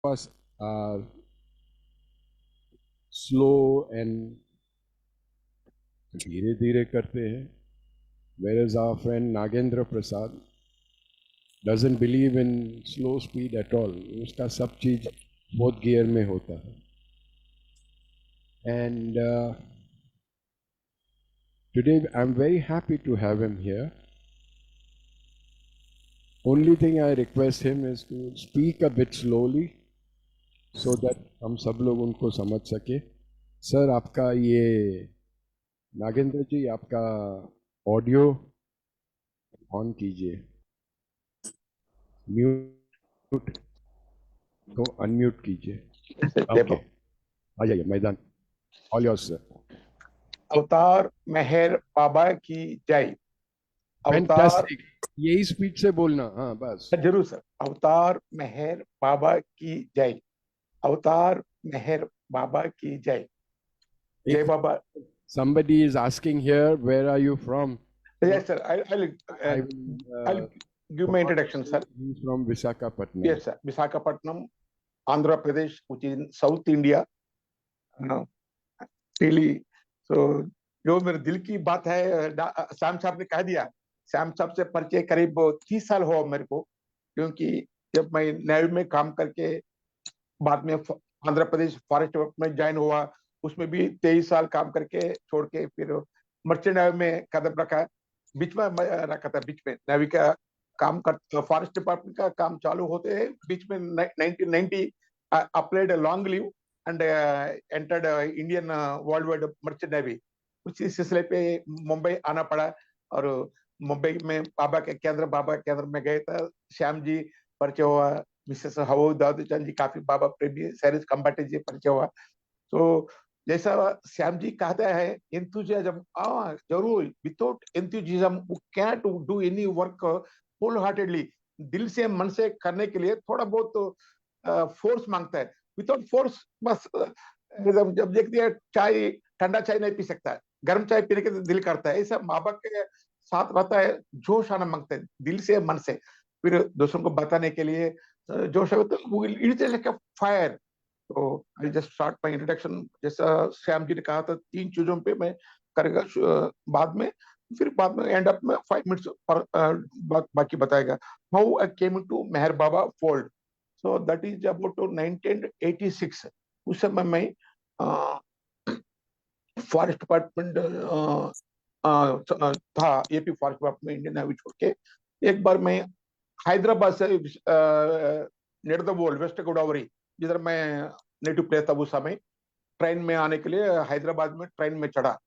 us are slow and धीरे धीरे करते हैं, whereas our friend Nagendra Prasad doesn't believe in slow speed at all. उसका सब चीज fourth gear में होता है. And today I'm very happy to have him here. Only thing I request him is to speak a bit slowly so that हम सब लोग उनको समझ सके. सर, आपका ये नागेंद्र जी, आपका ऑडियो ऑन कीजिए, म्यूट को अनम्यूट कीजिए. ओके, आ जाइए मैदान. All yours sir. अवतार मेहर बाबा की जय. अवतार, फैंटास्टिक. यही स्पीड से बोलना. हाँ बस. जरूर सर. अवतार मेहर बाबा की जय. अवतार मेहर बाबा की जय. जय बाबा. Somebody is asking here, where are you from? Yes sir, I'll give my introduction sir. He's from Visakhapatnam. Yes sir, Visakhapatnam, Andhra Pradesh, which is in South India. Really, so जो मेरे दिल की बात है श्याम साहब ने कह दिया. श्याम साहब से परिचय करीब 30 साल हुआ मेरे को, क्योंकि जब मैं नेवी में काम करके बाद में आंध्र प्रदेश फॉरेस्ट में ज्वाइन हुआ, उसमें भी 23 साल काम करके छोड़ के फिर मर्चेंट नेवी में कदम रखा. बीच में रखा था, बीच में नेवी का काम कर फॉरेस्ट डिपार्टमेंट का काम चालू होते हैं बीच में 1990 applied long leave and entered Indian world wide merchant navy. उसी सिलसिले पे मुंबई आना पड़ा और मुंबई में बाबा केंद्र में गए था. श्याम जी परिचय हुआ, मिसेस हवो दादूचंद जी काफी बाबा प्रेमी, सैरिस कंबाटे जी परिचय हुआ. तो जैसा श्याम जी कहता है, एंथुजियाज्म, जरूर, without enthusiasm we can do any work wholeheartedly. दिल से मन से करने के लिए थोड़ा बहुत फोर्स मांगता है. विदाउट फोर्स बस जब देख दिया चाय, ठंडा चाय नहीं पी सकता है, गर्म चाय पीने के दिल करता है. ऐसा माँ बाप के साथ रहता है, जोश आना मांगते हैं दिल से मन से, फिर दूसरों को बताने के लिए जोश है तो it is like a fire. तो I just start my introduction. जैसा श्याम जी ने कहा था 3 चीजों पे मैं करेगा बाद में, फिर बाद में एंड अप में 5 मिनट्स पर बाकी बताएगा. How I came to Meher Baba fold. So that is about 1986. उस समय मैं फॉरेस्ट डिपार्टमेंट था, AP forest department Indian navy छोड़ के. एक बार मैं हैदराबाद से निडदवोल वेस्ट गोदावरी, जिधर मैं नेटिव प्लेस था उस समय, ट्रेन में आने के लिए हैदराबाद में ट्रेन में चढ़ा.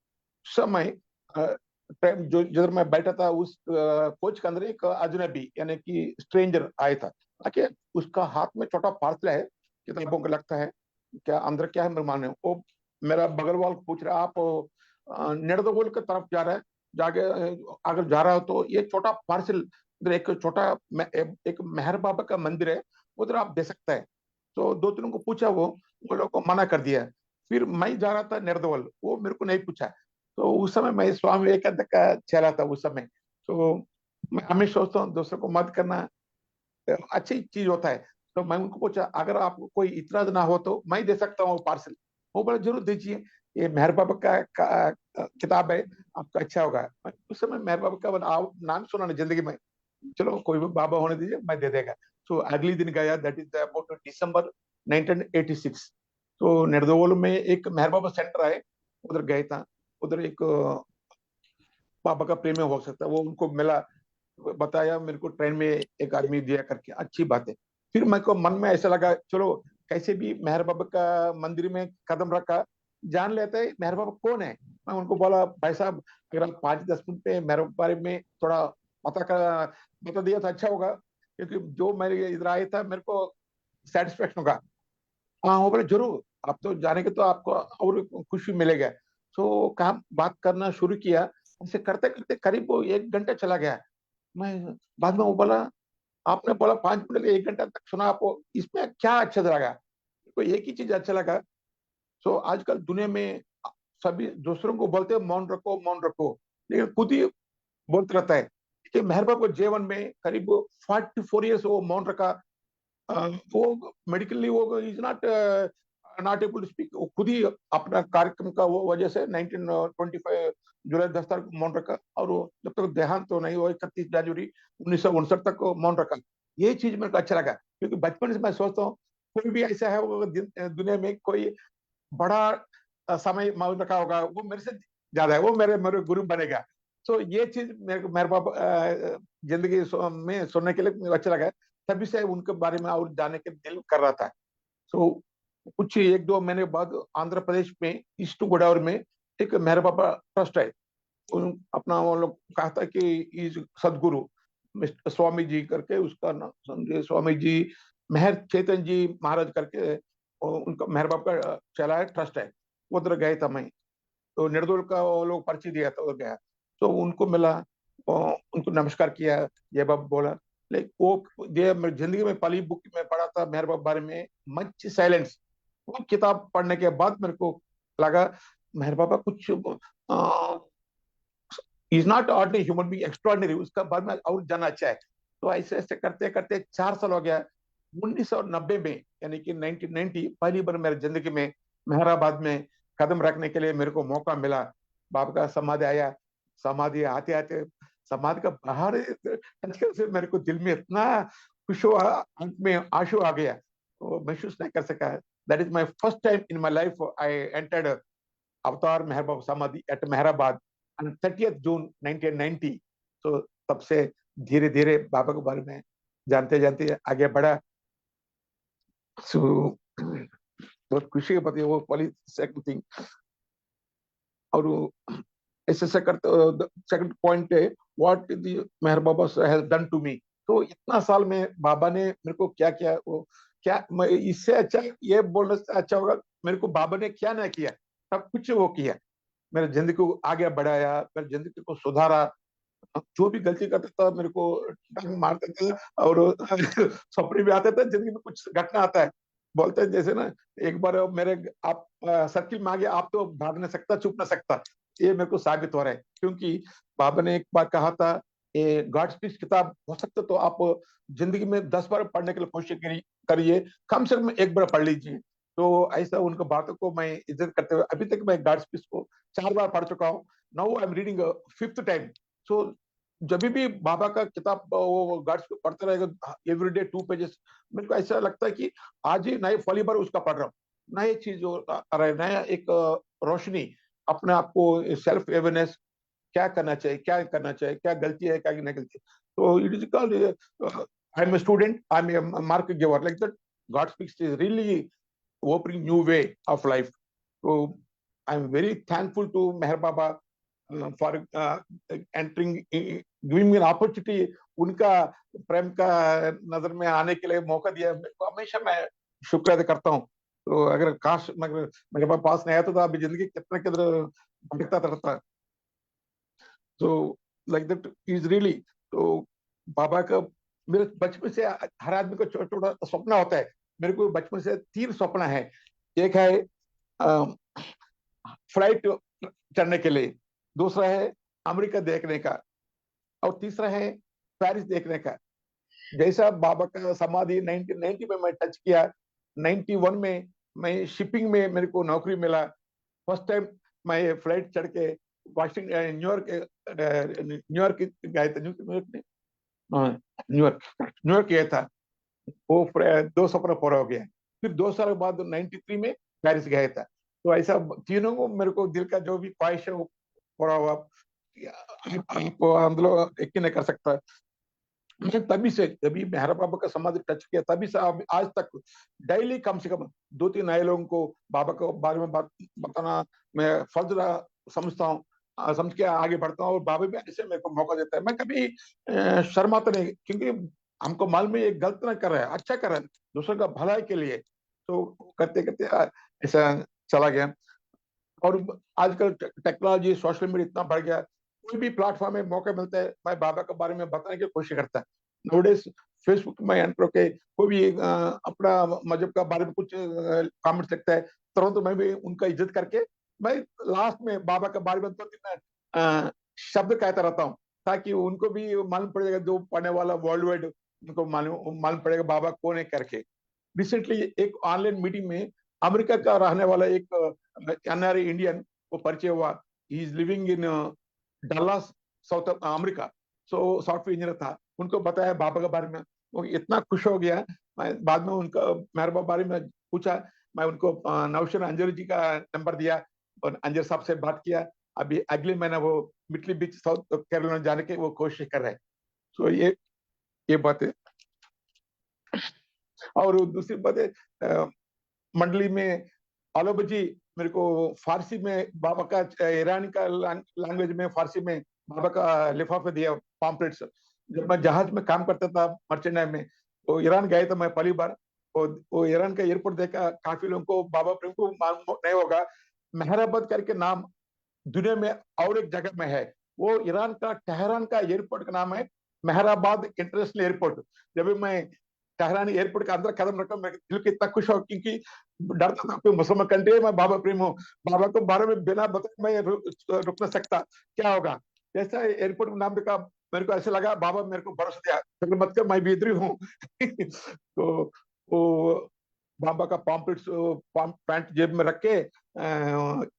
समय ट्रेन जो जिधर मैं बैठा था उस कोच के अंदर एक अजनबी यानी कि स्ट्रेंजर आया था. आके उसका हाथ में छोटा पार्सल है, कितना को लगता है क्या अंदर क्या है मेहमान है. वो मेरा बगल वाल पूछ रहा, आप निडदवोल की तरफ जा रहे हैं, जाके अगर जा रहा हो तो ये छोटा पार्सल उधर एक छोटा एक मेहर बाबा का मंदिर है, उधर आप दे सकते हैं. तो 2-3 को पूछा, वो लोग को मना कर दिया. फिर मैं जा रहा था निडदवोल, वो मेरे को नहीं पूछा. तो उस समय मैं स्वामी विवेकानंद का चेहरा था उस समय. तो मैं हमेशा सोचता हूँ दूसरों को मत करना अच्छी चीज होता है. तो मैं उनको पूछा, अगर आपको कोई इतराज ना हो तो मैं दे सकता हूँ पार्सल. वो बोला जरूर दीजिए, ये मेहर बाबा का किताब है, आपका अच्छा होगा. उस समय मेहर बाबा का नाम सुना ना जिंदगी में. चलो कोई भी बाबा होने दीजिए, मैं दे देगा. तो अगली दिन गया, दैट इज अबाउट दिसंबर 1986. तो निडदवोल में एक मेहर बाबा सेंटर है, उधर गए था. उधर एक बाबा का प्रेमी हो सकता है, वो उनको मिला, बताया मेरे को, ट्रेन में एक आदमी दिया करके, अच्छी बात है. फिर मेरे को मन में ऐसा लगा, चलो कैसे भी मेहर बाबा का मंदिर में कदम रखा, जान लेते हैं मेहर बाबा कौन है. मैं उनको बोला, भाई साहब अगर आप 5-10 मिनट पे मेहर बाबा बारे में थोड़ा बता दिया तो अच्छा होगा, क्योंकि जो मेरे इधर आया था मेरे को सेटिस्फेक्शन होगा. हाँ, वो बोले जरूर, आप तो जाने के तो आपको और खुशी मिलेगा. तो काम बात करना शुरू किया. ऐसे करते करते करीब 1 घंटा चला गया. मैं बाद में वो बोला, आपने बोला 5 मिनट 1 घंटा तक सुना, आपको इसमें क्या अच्छा लगा. तो एक ही चीज अच्छा लगा. तो आजकल दुनिया में सभी दूसरों को बोलते हैं मौन रखो मौन रखो, लेकिन खुद ही बोलते रहता है कि मेहर बाबा को जीवन में करीब 44 ईयर्स वो मौन रखा. वो मेडिकली वो is not able to speak. वो खुद ही अपना कार्यक्रम का वो वजह से 1925 जुलाई 10 तारीख को मौन रखा, और वो जब तक देहांत तो नहीं हुआ 31 जनवरी 1959 तक को मौन रखा। ये चीज मेरे को अच्छा लगा, क्योंकि बचपन से मैं सोचता हूँ कोई भी ऐसा है वो दुनिया में कोई बड़ा समय मौन रखा होगा, वो मेरे से ज्यादा है, वो मेरे मेरे गुरु बनेगा। तो ये चीज मेरे पाप जिंदगी में सुनने के लिए मुझे अच्छा लगा। तभी से उनके बारे में और जानने के दिल कर रहा था। सो कुछ एक दो महीने बाद आंध्र प्रदेश में ईस्ट गोदावरी में एक मेहर बाबा ट्रस्ट है। अपना वो लोग कहा था कि इज सदगुरु मिस्टर स्वामी जी करके उसका नाम समझे, स्वामी जी मेहर चेतन जी महाराज करके, और उनका मेहर बाबा का चला है ट्रस्ट है। उधर गए था मैं, तो निर्दोल का वो लोग पर्ची दिया था, उधर गया तो उनको मिला, उनको नमस्कार किया, ये बाबा बोला। लाइक वो ये मेरी जिंदगी में पहली बुक में पढ़ा था मेहर बाबा बारे में, मच साइलेंस। वो किताब पढ़ने के बाद मेरे को लगा मेहर बाबा कुछ is not ordinary human being, extraordinary. उसका बाद में और जाना अच्छा है। तो ऐसे ऐसे करते करते 4 साल हो गया। 1990 में यानी कि 1990 पहली बार मेरी जिंदगी में मेहराबाद में कदम रखने के लिए मेरे को मौका मिला। बाबा का समाधि आया, समाधि आते आते समाधि का बाहर टच से मेरे को दिल में इतना खुश हुआ, अंत में आंसू आ गया, तो महसूस नहीं कर सका। That is my first time in my life I entered अवतार मेहर बाबा समाधि eight Mehrabad on 30th June 1990। तो तब से धीरे धीरे बाबा के बारे में जानते जानते आगे बढ़ा। सो बहुत खुशी की बात है वो पहली सेकंड थिंग। और ऐसे सेकंड पॉइंट है what the Meher Baba has done to me. तो इतना साल में बाबा ने मेरे को क्या किया, वो क्या इससे अच्छा ये बोलने से अच्छा होगा मेरे को बाबा ने क्या ना किया, सब कुछ वो किया। मेरे जिंदगी को आगे बढ़ाया, मेरे जिंदगी को सुधारा। जो भी गलती करता था मेरे को टांग मारते थे, और सपने भी आते थे, जिंदगी में कुछ घटना आता है, बोलते हैं जैसे ना एक बार मेरे आप सर्किल में आ गया, आप तो भाग नहीं सकता, छुप ना सकता। ये मेरे को साबित हो रहा है, क्योंकि बाबा ने एक बार कहा था ये गॉड स्पीच किताब हो सकता तो आप जिंदगी में 10 बार पढ़ने के लिए कोशिश करिए, कम से कम एक बार पढ़ लीजिए। तो ऐसा उनकी बातों को मैं इज्जत करते हुए अभी तक मैं गॉड स्पीच को 4 बार पढ़ चुका हूँ। Now I am reading fifth time. So जब भी बाबा का किताब वो गार्ड्स पे पढ़ते रहेगा एवरीडे 2 पेजेस, मेरे को ऐसा लगता है कि आज ही नए पहली बार उसका पढ़ रहा हूँ। नई चीज आ रहा है, नया एक रोशनी, अपने आप को सेल्फ अवेयरनेस, क्या करना चाहिए, क्या करना चाहिए, क्या गलती है, क्या नहीं गलती है। तो it is called I am a student, I am a mark giver like that. God speaks is really opening new way of life. So I'm very thankful to Meher Baba for entering, giving me an opportunity, उनका प्रेम का नजर में आने के लिए मौका दिया। हमेशा मैं शुक्र अदा करता हूँ। तो अगर काश मेरे पास नहीं आया तो अभी जिंदगी कितना किधर भटकता रहता। तो लाइक दैट इज रियली। तो बाबा का मेरे बचपन से हर आदमी को छोटा छोटा सपना होता है। मेरे को बचपन से 3 सपना है। एक है फ्लाइट चढ़ने के लिए, दूसरा है अमेरिका देखने का, और तीसरा है पेरिस देखने का। जैसा बाबा का समाधि 1990 में मैं टच किया, 91 में मैं शिपिंग में मेरे को नौकरी मिला। फर्स्ट टाइम मैं फ्लाइट चढ़ के वाशिंगटन न्यूयॉर्क गए थे, न्यूयॉर्क में, हाँ, न्यूयॉर्क गया था। वो 2 सपना पूरा हो गया। फिर 2 साल बाद 93 में पेरिस गया था। तो ऐसा तीनों को मेरे को दिल का जो भी ख्वाहिश है वो पूरा हुआ। आप अंदर एक ही नहीं कर सकता। मैं तभी से जब मेहरा बाबा का समाधि टच किया तभी से आज तक डेली कम से कम 2-3 नए लोगों को बाबा के बारे में बताना मैं फर्ज समझता हूँ, समझ के आगे बढ़ता हूँ। और बाबा भी ऐसे मेरे को मौका देता है, मैं कभी शर्माता नहीं, क्योंकि हमको मालूम है ये गलत ना कर रहा है, अच्छा कर रहा है दूसरों का भलाई के लिए। तो करते करते ऐसा चला गया। और आजकल टेक्नोलॉजी सोशल मीडिया इतना बढ़ गया, कोई भी प्लेटफॉर्म में मौका मिलता है मैं बाबा के बारे में बताने की कोशिश करता है। नोडेस फेसबुक में एंटर के कोई भी अपना मजहब का बारे में कुछ कमेंट लिखता है, तुरंत मैं भी उनका इज्जत करके मैं लास्ट में बाबा के बारे में 2-3 शब्द कहता रहता हूँ, ताकि उनको भी मालूम पड़ जाएगा, जो पढ़ने वाला वर्ल्ड वाइड उनको मालूम मालूम पड़ेगा बाबा कौन है करके। रिसेंटली एक ऑनलाइन मीटिंग में अमेरिका का रहने वाला एक एनआरआई इंडियन को परिचय हुआ। He is living in Dallas, south America. So software engineer था। उनको बताया बाबा के बारे में, वो इतना खुश हो गया। मैं बाद में उनका मेहर बारे में पूछा। मैं उनको नौशन अंजर जी का नंबर दिया और अंजर साहब से बात किया। अभी अगले महीने वो मिटली बीच साउथ कैरोलिना जाने की वो कोशिश कर रहे हैं। सो ये बात है। और दूसरी बात है, मंडली में आलोब जी मेरे को फारसी में बाबा का, ईरानी का लैंग्वेज में फारसी में बाबा का लिफाफा दिया, पॉम्पलेट्स। जब मैं जहाज में काम करता था मर्चेंडाइज में, तो ईरान गए थे मैं पहली बार। वो ईरान का एयरपोर्ट देखा, काफी लोगों को बाबा प्रेम को मालूम नहीं होगा, मेहराबाद करके नाम दुनिया में और एक जगह में है। वो ईरान का टहरान का एयरपोर्ट का नाम है मेहराबाद इंटरनेशनल एयरपोर्ट। जब भी मैं टहरान एयरपोर्ट के अंदर कदम रखा, मैं दिल कितना खुश हो, क्योंकि डरता था कोई मुसलमान कंट्री है, मैं बाबा प्रेम हूँ, बाबा को बारे में बिना बताए मैं रुक ना सकता, क्या होगा। जैसा एयरपोर्ट का नाम देखा, मेरे को ऐसा लगा बाबा मेरे को भरोसा दिया, फिक्र मत कर, मैं भी इधर ही हूँ। तो वो बाबा का पॉम्पलेट्स पैंट जेब में रख के,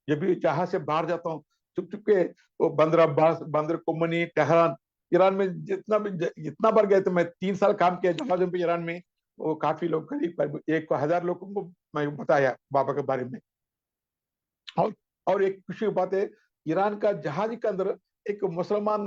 जब भी जहाज से बाहर जाता हूँ, चुप चुप के वो बंदर अब्बास, बंदर कुमनी, टहरान, ईरान में जितना बार गए थे, मैं 3 साल काम किया जहाजों पे ईरान में। वो काफी लोग, करीब 1,000 लोगों को मैं बताया बाबा के बारे में। और और एक खुशी की बात है, ईरान का जहाज के अंदर एक मुसलमान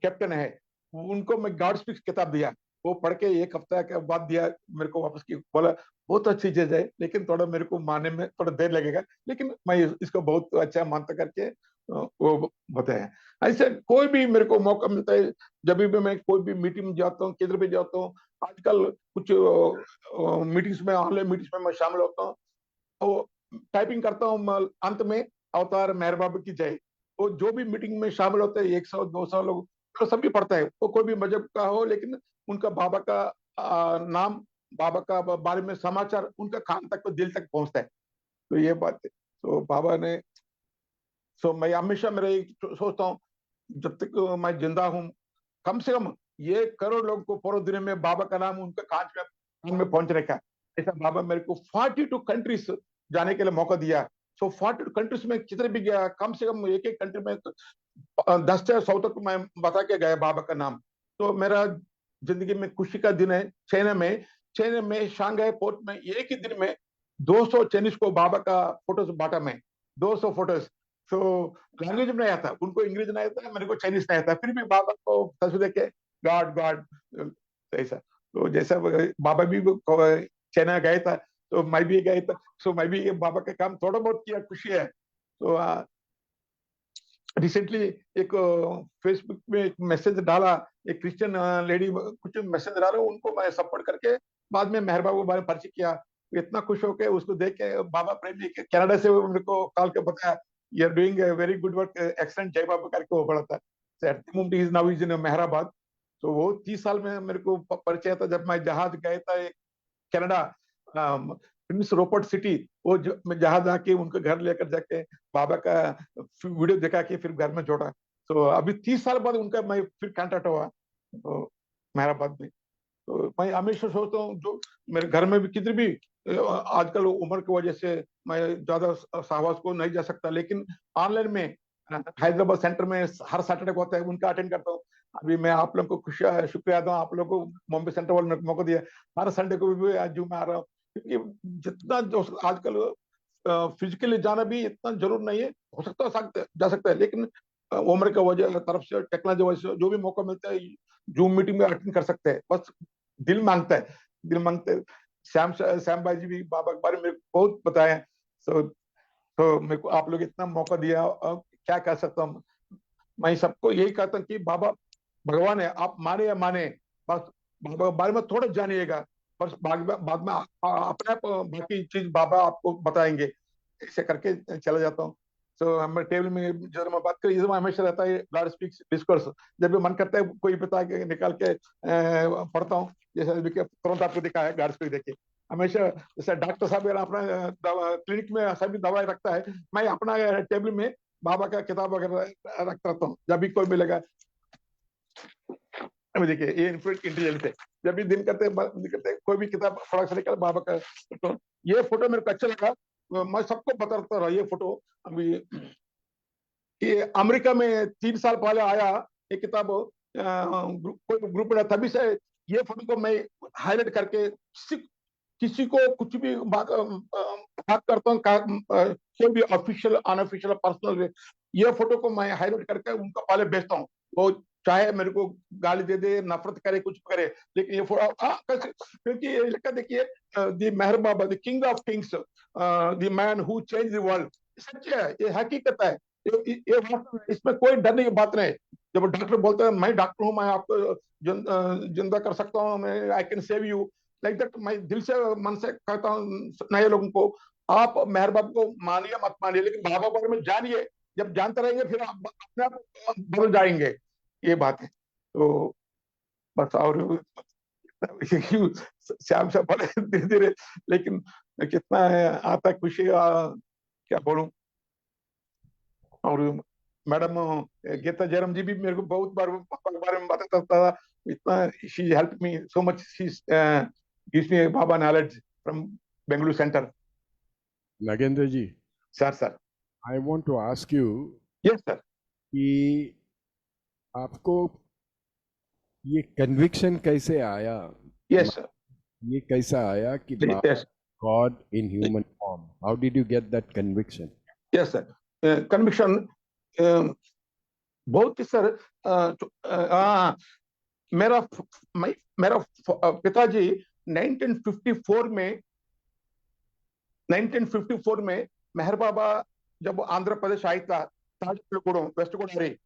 कैप्टन है, उनको मैं गॉड स्पीक्स किताब दिया। वो पढ़ के 1 हफ्ता के बाद दिया मेरे को वापस, की बोला बहुत अच्छी चीज है, लेकिन थोड़ा मेरे को मानने में थोड़ा देर लगेगा, लेकिन मैं इसको बहुत अच्छा मानता करके वो बताया। ऐसे कोई भी मेरे को मौका मिलता है, जब भी मैं कोई भी मीटिंग में जाता हूँ, किधर भी जाता हूँ, आजकल कुछ मीटिंग्स में, ऑनलाइन मीटिंग्स में मैं शामिल होता हूँ, तो टाइपिंग करता हूँ, अंत में अवतार मेहर बाबा की जय। वो जो भी मीटिंग में शामिल होते हैं, 100 200 लोग, तो सभी पढ़ता है, वो कोई भी मजहब का हो, लेकिन उनका बाबा का नाम, बाबा का बारे में समाचार उनका कान तक, तो दिल तक पहुंचता है। तो ये बात है। तो बाबा ने, सो मैं हमेशा मेरा एक सोचता हूँ, जब तक मैं जिंदा हूँ, कम से कम ये करोड़ लोगों को पूरे दुनिया में बाबा का नाम उनका कान में पहुंचने का। ऐसा बाबा मेरे को 42 कंट्रीज जाने के लिए मौका दिया। सो 42 कंट्रीज में कितने भी गया, कम से कम एक एक कंट्री में 10 से 100 तक मैं बता के गया बाबा का नाम। तो मेरा जिंदगी में खुशी का दिन है। चाइना में शांघाई पोर्ट में एक ही दिन में 200 चाइनीज को बाबा का फोटोज बांटा मैं, 200 फोटोज। तो लैंग्वेज में नहीं आता, उनको इंग्लिश नहीं आता, मेरे को चाइनीज नहीं आता, फिर भी बाबा को तस्वीर देख के गॉड गॉड ऐसा। तो जैसा बाबा भी चाइना गए था, तो मैं भी गया था, सो मैं भी बाबा का काम थोड़ा बहुत किया, खुशी है। तो रिसेंटली एक फेसबुक में एक मैसेज डाला, एक क्रिश्चियन लेडी कुछ मैसेज डाला, उनको मैं सपोर्ट करके बाद में मेहर बाबा के बारे में परिचय किया। इतना खुश होकर उसको देख के बाबा प्रेम जी कनाडा से वो मेरे को कॉल के बताया, you are doing very good work, excellent, जय बाबा करके वो पड़ा था। At the moment is now is in Meherabad. तो वो 30 साल में मेरे को परिचय था, जब मैं जहाज गया था कनाडा, प्रिंस रोपर्ट सिटी, वो मैं जहां जाके उनके घर लेकर जाके बाबा का वीडियो दिखा के फिर घर में जोड़ा। तो अभी 30 साल बाद उनका मैं फिर कांटेक्ट हुआ, तो मेहराबाद में। तो मैं हमेशा सोचता हूँ, जो मेरे घर में भी किधर भी आजकल उम्र की वजह से मैं ज्यादा सहवास को नहीं जा सकता, लेकिन ऑनलाइन में हैदराबाद सेंटर में हर सैटरडे को होता है, उनका अटेंड करता हूँ। अभी मैं आप लोगों को खुशियां शुक्रिया अदा हूं, आप लोगों को बॉम्बे सेंटर वाले ने मौका दिया, हर संडे को भी आज जूम में आ रहा हूँ, क्योंकि जितना जो आजकल फिजिकली जाना भी इतना जरूर नहीं है, हो सकता जा सकता है, लेकिन उम्र का वजह तरफ से, टेक्नोलॉजी वजह से जो भी मौका मिलता है, जूम मीटिंग में अटेंड कर सकते हैं, बस दिल मांगता है, दिल मांगता है। श्याम भाई जी भी बाबा के बारे में बहुत बताया। तो मेरे को आप लोग इतना मौका दिया, क्या कह सकता हूँ। मैं सबको यही कहता हूँ कि बाबा भगवान है, आप माने या माने, बस बाबा के बारे में थोड़ा जानिएगा, बस बाद में अपने आप बाकी चीज बाबा आपको बताएंगे। ऐसे करके चला जाता हूँ। तो हम टेबल में जब मैं बात करें, इसमें हमेशा रहता है लॉर्ड स्पीक्स डिस्कोर्स, जब भी मन करता है कोई बता के निकाल के पढ़ता हूँ, जैसे अभी तुरंत आपको दिखा है गॉड स्पीक देखे। हमेशा जैसे डॉक्टर साहब अगर अपना क्लिनिक में सभी दवाई रखता है, मैं अपना टेबल में बाबा का किताब वगैरह रखता रहता हूँ, जब भी कोई मिलेगा। अभी देखिए ये इंटेलिजेंस है। जब भी दिन करते कोई भी किताब फटाक से निकल बाबा का फोटो, ये फोटो मेरे को अच्छा लगा, मैं सबको बताता रहा ये फोटो। अभी ये अमेरिका में 3 साल पहले आया ये किताब, कोई ग्रुप में, तभी से ये फोटो को मैं हाईलाइट करके किसी को कुछ भी बात करता हूँ, कोई भी ऑफिशियल अनऑफिशियल पर्सनल, ये फोटो को मैं हाईलाइट करके उनका पहले भेजता हूँ। वो चाहे मेरे को गाली दे दे, नफरत करे, कुछ करे, लेकिन ये फोटो क्योंकि ये लिखा देखिए, the Meher Baba, the king of kings, the man who change the world. सच है, ये हकीकत है, ये वास्तव है, इसमें कोई डरने की बात नहीं। जब डॉक्टर बोलते हैं मैं डॉक्टर हूँ, मैं आपको जिंदा कर सकता हूँ, मैं I can save you, like that, मैं दिल से मन से कहता हूँ नए लोगों को, आप मेहर बाबा को मानिए मत मानिए, लेकिन बाबा के बारे में जानिए। जब जानते रहेंगे फिर आप अपने आप बदल जाएंगे, ये बात है। तो बस, और श्याम से पड़े धीरे धीरे, लेकिन कितना है, आता खुशी, क्या बोलूं। और मैडम गीता जयराम जी भी मेरे को बहुत बार पापा के बारे में बातें करता था, इतना she help me so much, she gives me Baba knowledge from Bengaluru centre. Nagendra ji, sir sir. I want to ask you yes sir. कि आपको ये कन्विक्शन कैसे आया, यस सर। ये कैसा आया कि yes. God in human form, how did you get that conviction? Yes sir, conviction बहुत ही सर, मेरा मेरा पिताजी 1954 में 1954 में मेहर बाबा जब आंध्र प्रदेश आई था, Tajpurgudem west Godavari,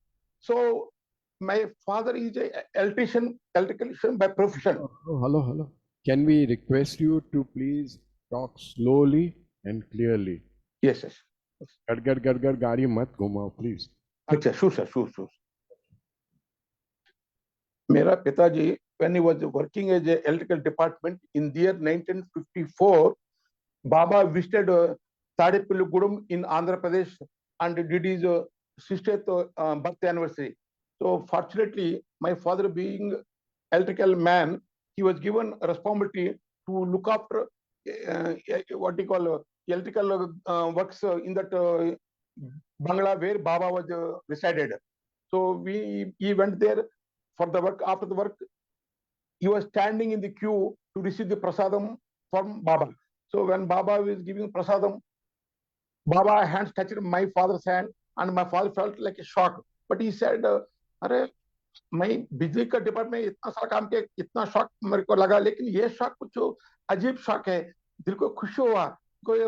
so my father is electrician by profession. Hello, hello. Can we request you to please talk slowly and clearly? Yes, yes. गड़गड़ गड़गड़ गाड़ी मत घुमाओ प्लीज। अच्छा, sure sir, sure. मेरा पिताजी when he was working as a electrical department in the year 1954, Baba visited Tadepalligudem in Andhra Pradesh and did his 60th birth anniversary. So fortunately, my father being electrical man, he was given a responsibility to look after what you call electrical works in that Bangla where Baba was resided. So he went there for the work. After the work, he was standing in the queue to receive the prasadam from Baba. So when Baba was giving prasadam, Baba hands touched my father's hand, and my father felt like a shock. But he said, "अरे, मैं बिजली का department में इतना सारा काम किया, इतना शॉक मेरे को लगा, लेकिन ये शॉक कुछ अजीब शॉक है, दिल को खुशी हुआ, कोई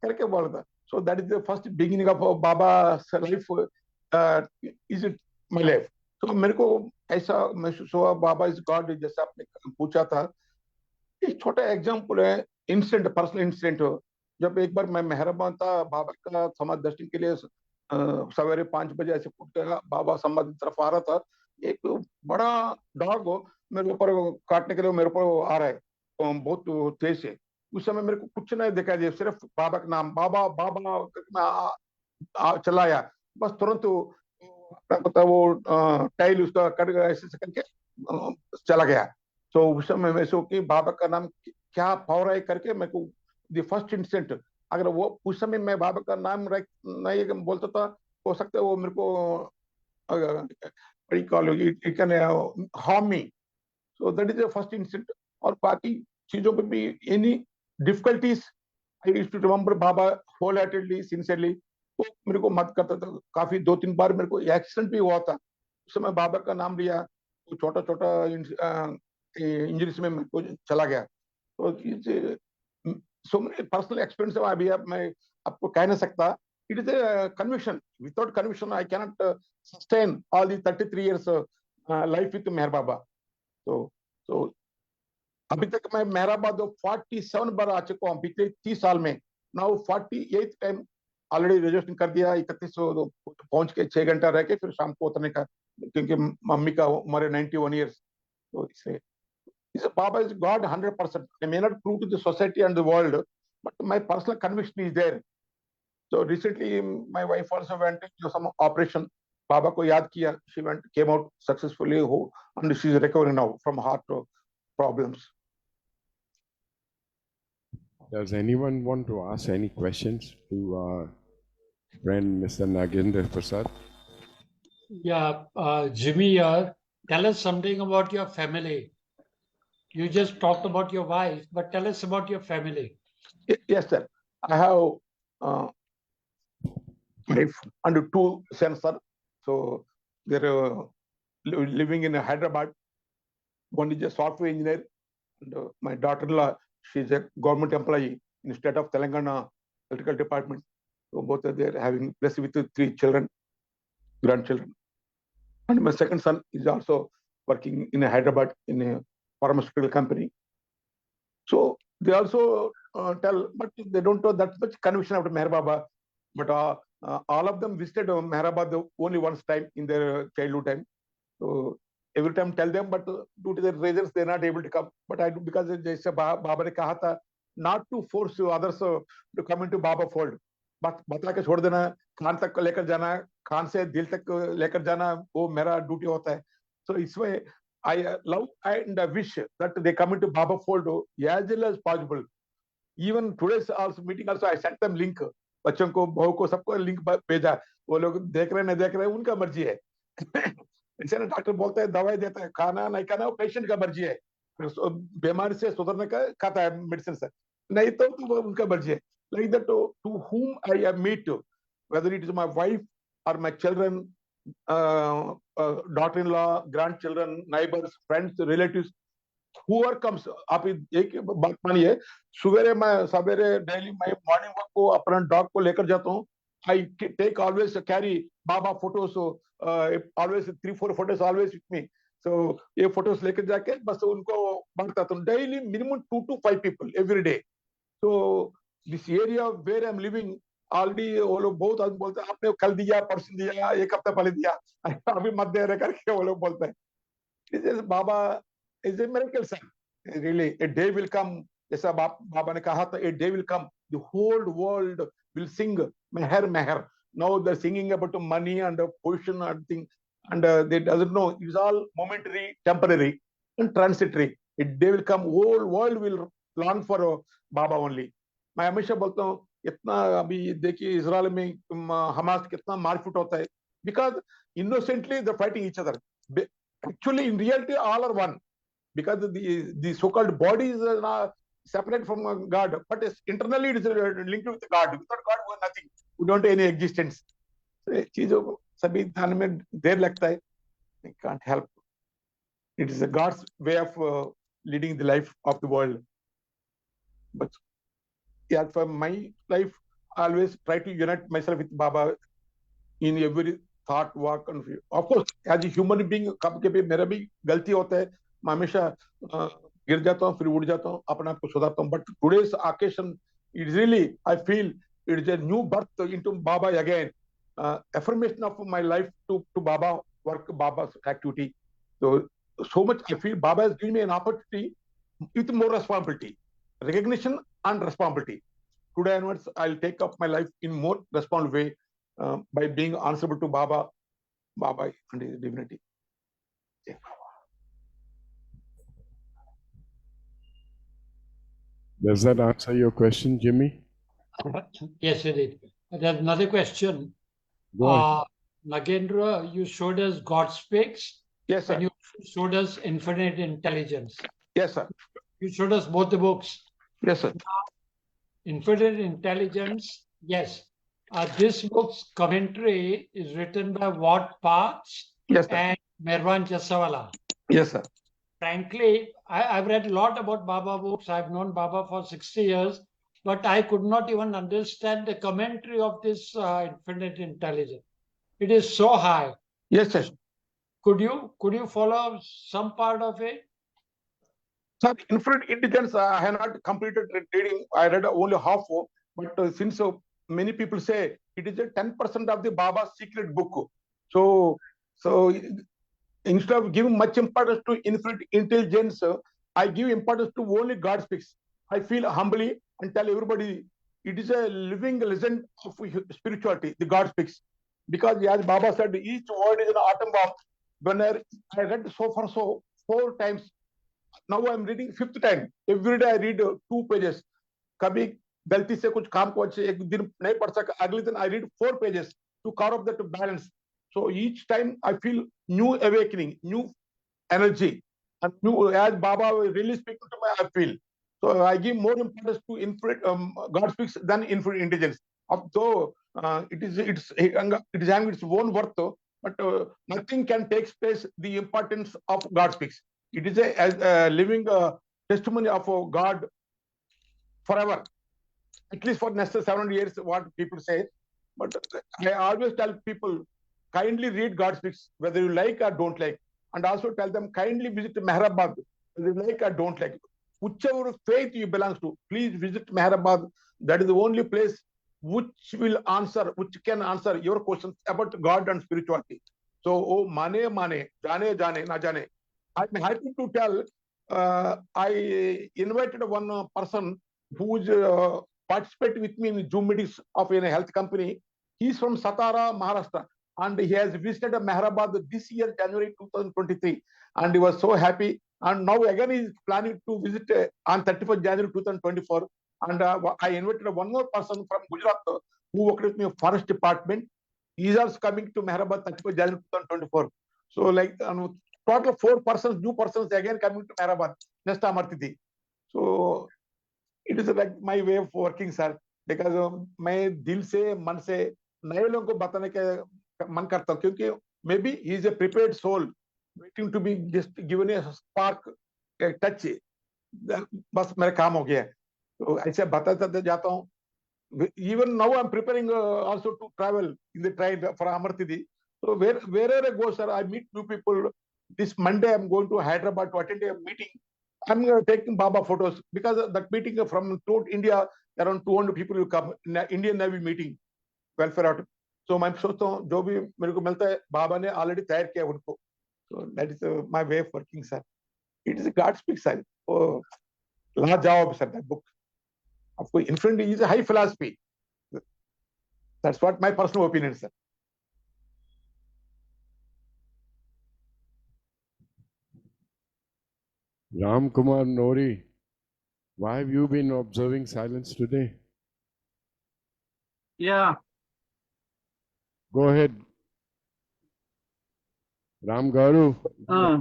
करके बोल रहा। सो that is the first beginning of Baba life, is it my life. तो मेरे को ऐसा महसूस हुआ बाबा इज गॉड, जैसा आपने पूछा था। एक छोटा एग्जाम्पल है, इंसिडेंट, पर्सनल इंसिडेंट। जब एक बार मैं मेहरबान था, बाबा का समाधि दर्शन के लिए सवेरे 5 बजे ऐसे उठ गया, बाबा समाधि की तरफ आ रहा था, एक बड़ा डॉग मेरे ऊपर काटने के लिए मेरे ऊपर आ रहा है, बहुत तेज से। उस समय मेरे को कुछ नहीं दिखाई दिया, सिर्फ बाबा का नाम, बाबा बाबा करके मैं चलाया, बस तुरंत पता वो टाइल उसका कट गया, ऐसे ऐसे करके चला गया। तो उस समय मैं सो कि बाबा का नाम क्या पावर है करके मेरे को द फर्स्ट इंस्टेंट, अगर वो उस समय मैं बाबा का नाम नहीं बोलता था, हो सकता है वो मेरे को it can harm me. So that is the first instant. और बाकी चीजों पे भी any difficulties, I used to remember Baba wholeheartedly, sincerely. वो मेरे को मत करता था, काफी 2-3 बार मेरे को एक्सीडेंट भी हुआ था, उस समय बाबा का नाम लिया, तो छोटा छोटा इंजरीज में मेरे को चला गया। तो सो मेनी पर्सनल एक्सपीरियंस अभी अब मैं आपको कह नहीं सकता। It is a conviction, without conviction I cannot sustain all the 33 years life with Meher Baba. तो अभी तक मैं मेहराबाद 47 बार आ चुका हूँ पिछले 30 साल में। Now 48th time already registration कर दिया। 31 पहुंच के 6 घंटा रह के फिर शाम को उतरने का, क्योंकि मम्मी का उम्र 91 years। तो इसे Baba is God 100%. I may not prove to the society and the world, but my personal conviction is there. So recently, my wife also went into some operation. बाबा को याद किया. She came out successfully, and she is recovering now from heart problems. Does anyone want to ask any questions to our friend Mr. Nagendra Prasad? Yeah, Jimmy, tell us something about your family. You just talked about your wife, but tell us about your family. Yes, sir. I have wife and two sons, sir. So they're living in Hyderabad. One is a software engineer, and my daughter-in-law, she's a government employee in the state of Telangana electrical department. So both are there, having blessed with 3 children, grandchildren. And my second son is also working in Hyderabad in a pharmaceutical company. So they also tell, but they don't know that much conviction about Meher Baba. But all of them visited Meher Baba only once time in their childhood time. So every time tell them, but due to their reasons, they're not able to come. But I do, because जैसे बाबा ने कहा था, not to force others to come into Baba fold. बता के छोड़ देना, खान तक को लेकर जाना, खान से दिल तक लेकर जाना, वो मेरा ड्यूटी होता है. So इसमें I love and I wish that they come into Baba fold as early as possible. Even today's also meeting also I sent them link. बच्चों को, बहू को, सबको लिंक भेजा. वो लोग देख रहे हैं, नहीं देख रहे हैं, उनका मर्जी है. ऐसे ना डॉक्टर बोलता है, दवाई देता है, खाना नहीं खाना वो पेशेंट का मर्जी है. बीमारी से सुधरने का खाता है मेडिसिन से, नहीं तो वो उनका मर्जी है. Like that, to whom I meet, whether it is my wife or my children, daughter-in-law, grandchildren, neighbors, friends, relatives, whoever comes. आप एक बात मानिए, सवेरे डेली मैं मॉर्निंग वॉक को अपना डॉग को लेकर जाता हूँ. I take always carry Baba photos, always 3-4 photos always with me. So ये photos लेकर जाके बस उनको बांटता हूँ. Daily minimum 2 to 5 people every day. So this area where I'm living already वो लोग बहुत आदमी बोलते हैं, आपने कल दिया, परसों दिया, एक हफ्ता पहले दिया, अभी मत दे रहे करके वो लोग बोलते हैं. This is Baba is a miracle, sir. Really, a day will come. जैसा बाबा ने कहा था, a day will come. The whole world will sing Meher Meher. Now they're singing about money and position and thing, and they doesn't know it's all momentary, temporary, and transitory. A day will come. Whole world will long for Baba only. मैं हमेशा बोलता हूँ, इतना अभी देखिए Israel में Hamas कितना मारपीट होता है, because innocently they're fighting each other. Actually, in reality, all are one, because the so-called body is separate from God, but internally it is linked with God. Without God, we are nothing. We don't have any existence. चीजों को सभी ध्यान में देर लगता है. I can't help. It is a God's way of leading the life of the world. But yeah, for my life, I always try to unite myself with Baba in every thought, walk, and feel. Of course, as a human being, कभी-कभी मेरा भी गलती होता है. मैं हमेशा गिर जाता हूँ, फिर उठ जाता हूँ, अपने आप को सुधारता हूँ. But today's occasion, it really, I feel it is a new birth into Baba again. Affirmation of my life to Baba, work, Baba's activity. So much I feel Baba has given me an opportunity with more responsibility, recognition and responsibility. Today onwards, I'll take up my life in more responsible way by being answerable to Baba and his divinity. Yeah. Does that answer your question, Jimmy? Yes, it did. There's another question. Go on. Nagendra, you showed us God speaks, Yes, sir. and you showed us infinite intelligence. Yes, sir. You showed us both the books. Yes, sir. Infinite intelligence, yes. This book's commentary is written by Watt Parks Yes, sir. and Merwan Jassawala. Yes, sir. Frankly, I've read a lot about Baba books. I've known Baba for 60 years, but I could not even understand the commentary of this infinite intelligence. It is so high. Yes, sir. Could you follow some part of it? Sir, infinite intelligence, I have not completed reading. I read only half, but since many people say it is a 10% of the Baba's secret book. So instead of giving much importance to infinite intelligence, I give importance to only God speaks. I feel humbly and tell everybody it is a living legend of spirituality, the God speaks. because as Baba said, each word is an atom bomb. When I read so far so 4 times, now I'm reading 5th time. Every day I read 2 pages. कभी गलती से कुछ काम को अच्छे एक दिन नहीं पढ़ सका, अगले दिन I read 4 pages to carve up that balance. So each time I feel new awakening, new energy, and new, as Baba really speaking to me, I feel. So I give more importance to infinite God speaks than infinite intelligence. Although it is having its own worth, but nothing can take space the importance of God speaks. It is a living testimony of God forever, at least for next 700 years, what people say. But I always tell people, kindly read God speaks, whether you like or don't like. And also tell them, kindly visit Mehrabad, whether you like or don't like. Whichever faith you belong to, please visit Mehrabad. That is the only place which can answer your questions about God and spirituality. So, oh, mane, jane, na jane. I'm happy to tell, I invited one person who's participated with me in Zoom meetings of a health company. He's from Satara, Maharashtra, and he has visited Mehrabad this year, January 2023, and he was so happy. And now again he is planning to visit on 31st January 2024. And I invited one more person from Gujarat who worked with me in forest department. He is also coming to Mehrabad 31st January 2024. So like total 4 persons, new persons again coming to Mehrabad next Amartiti. So it is like my way of working, sir, because मैं दिल से मन से नए लोगों को बताने का मन करता हूँ, क्योंकि maybe he is a prepared soul waiting to be just given a spark, a touch. बस मेरा काम हो गया है, तो ऐसे बताता जाता हूँ. Even now I'm preparing also to travel in the train for Amartidi. So wherever I go, sir, I meet new people. This Monday I'm going to Hyderabad to attend a meeting. I'm taking Baba photos because that meeting from throughout India, around 200 people will come. Indian Navy meeting, welfare out. So मैं सोचता हूँ जो भी मेरे को मिलता है, बाबा ने already तैयार किया उनको. So that is my way of working, sir. It is a God speaks, sir. Oh, La Jawab, sir, that book. Of course, Infinity is a high philosophy. That's what my personal opinion, sir. Ram Kumar Nori, why have you been observing silence today? Yeah, Go ahead. Ram Garu.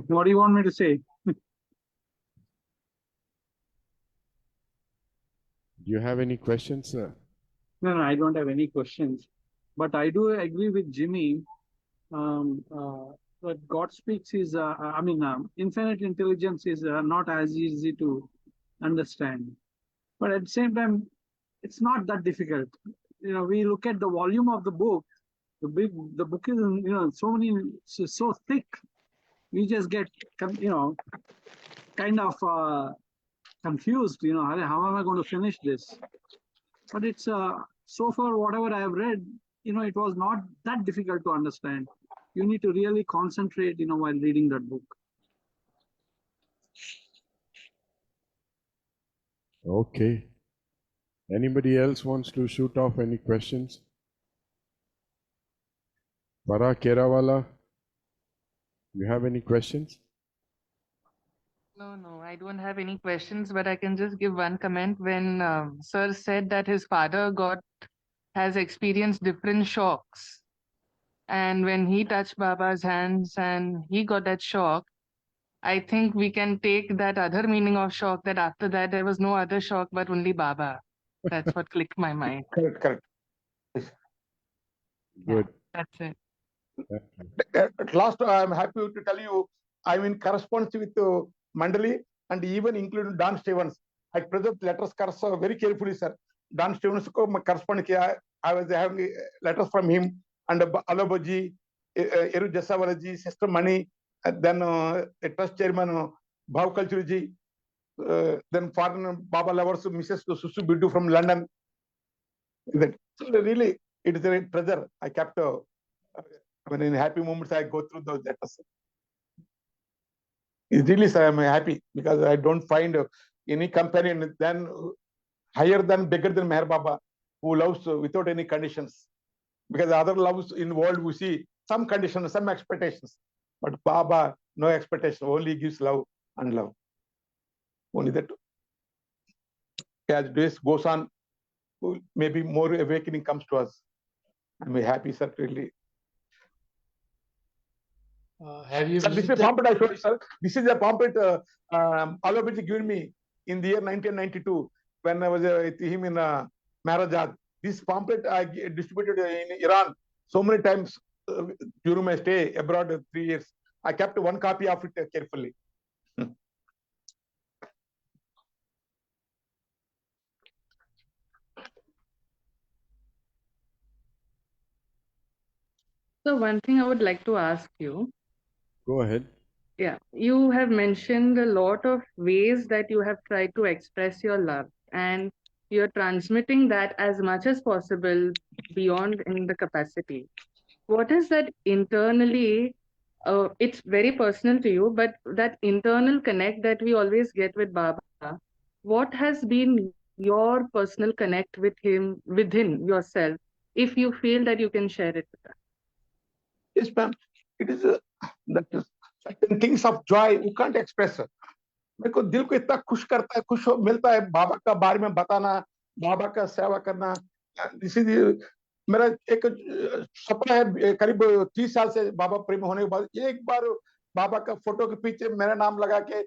what do you want me to say? Do you have any questions, sir? No, I don't have any questions. But I do agree with Jimmy that God speaks is, infinite intelligence is not as easy to understand. But at the same time, it's not that difficult. We look at the volume of the book. The book is, so thick. We just get, kind of confused. How am I going to finish this? But it's so far whatever I have read, it was not that difficult to understand. You need to really concentrate, while reading that book. Okay. Anybody else wants to shoot off any questions? Para Kerawala, you have any questions? No, I don't have any questions, but I can just give one comment. When Sir said that his father has experienced different shocks, and when he touched Baba's hands and he got that shock, I think we can take that other meaning of shock, that after that there was no other shock but only Baba. That's what clicked my mind. Correct. Good. That's it. At last, I'm happy to tell you, I'm in correspondence with Mandali and even including Don Stevens. I preserved letters very carefully, sir. Don Stevens ko correspond kiya. I was having letters from him and Alabaji, Eru Jasawalaji, Sister Mani, and then a trust chairman, Bhav Kalchurji, then foreign Baba lovers, Mrs. Susu Bidu from London. So really, it is a treasure. I kept when in happy moments I go through those letters. It's really, sir, I'm happy because I don't find any companion higher than, bigger than Meher Baba, who loves without any conditions. because other loves in world we see some conditions, some expectations, but Baba no expectation, only gives love and love. Only that. As days goes on, maybe more awakening comes to us, and we're happy, certainly. Have you Sir, this is a visited? pamphlet I showed you, sir. This is a pamphlet Alobiji given me in the year 1992 when I was with him in Maharajad. This pamphlet I distributed in Iran so many times during my stay abroad 3 years. I kept one copy of it carefully. So one thing I would like to ask you, Go ahead. yeah, you have mentioned a lot of ways that you have tried to express your love, and you're transmitting that as much as possible beyond in the capacity. What is that internally? It's very personal to you, but that internal connect that we always get with Baba, what has been your personal connect with him, within yourself, if you feel that you can share it with us? Yes, ma'am. It is that is certain things of joy we can't express. मेरे को दिल को इतना खुश करता है, खुश मिलता है बाबा का बारे में बताना, बाबा का सेवा करना. दिस इज मेरा एक सपना है. करीब 30 साल से बाबा प्रेम होने के बाद एक बार बाबा का फोटो के पीछे मेरा नाम लगा के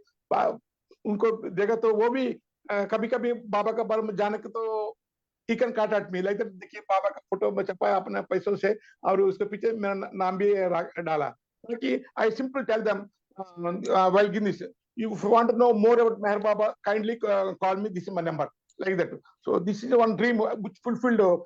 उनको देखा तो वो भी कभी कभी बाबा का बारे में जाने के तो he can contact me like that. देखिए बाबा का फोटो में छपाया अपने पैसों से और उसके पीछे मेरा नाम भी डाला ताकि I simply tell them while giving this, if you want to know more about Meher Baba, kindly call me. This is my number, like that. So this is one dream which fulfilled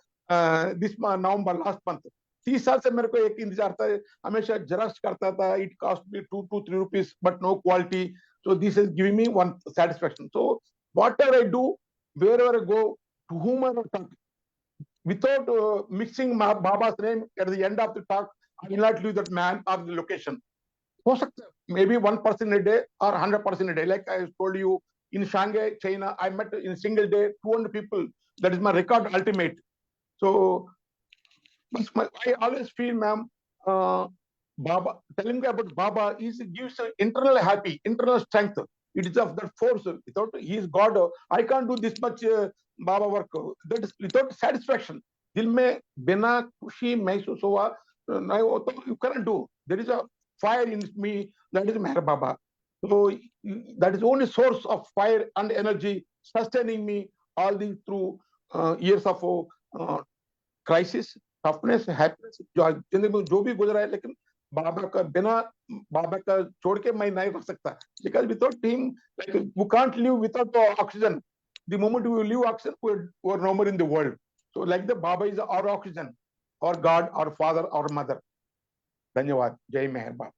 this November last month. 30 साल से मेरे को एक इंतजार था, हमेशा xerox करता था. It cost me 2 to 3 rupees, but no quality. So this is giving me one satisfaction. So whatever I do, wherever I go, to whom I talk, without mixing Baba's name at the end of the talk, I will not leave that man or the location. हो सकता है maybe 1% a day or 100% a day. Like I told you, in Shanghai, China, I met in a single day 200 people. That is my record ultimate. So I always feel, ma'am, Baba, telling me about Baba gives internal happy, internal strength. It is of that force. Without he is God, I can't do this much Baba work. That is without satisfaction. दिल में बिना खुशी महसूस हुआ नहीं वो तो you cannot do. There is a fire in me, that is Meher Baba. So that is the only source of fire and energy sustaining me all the through years of crisis, toughness, happiness. जिंदगी में जो भी गुजरा है, लेकिन बाबा का बिना बाबा का छोड़ के मैं नहीं रह सकता. Because without him, like we can't live without oxygen. The moment we leave oxygen, we're no more in the world. So like the Baba is our oxygen, our God, our father, our mother. धन्यवाद. जय मेहर बाबा.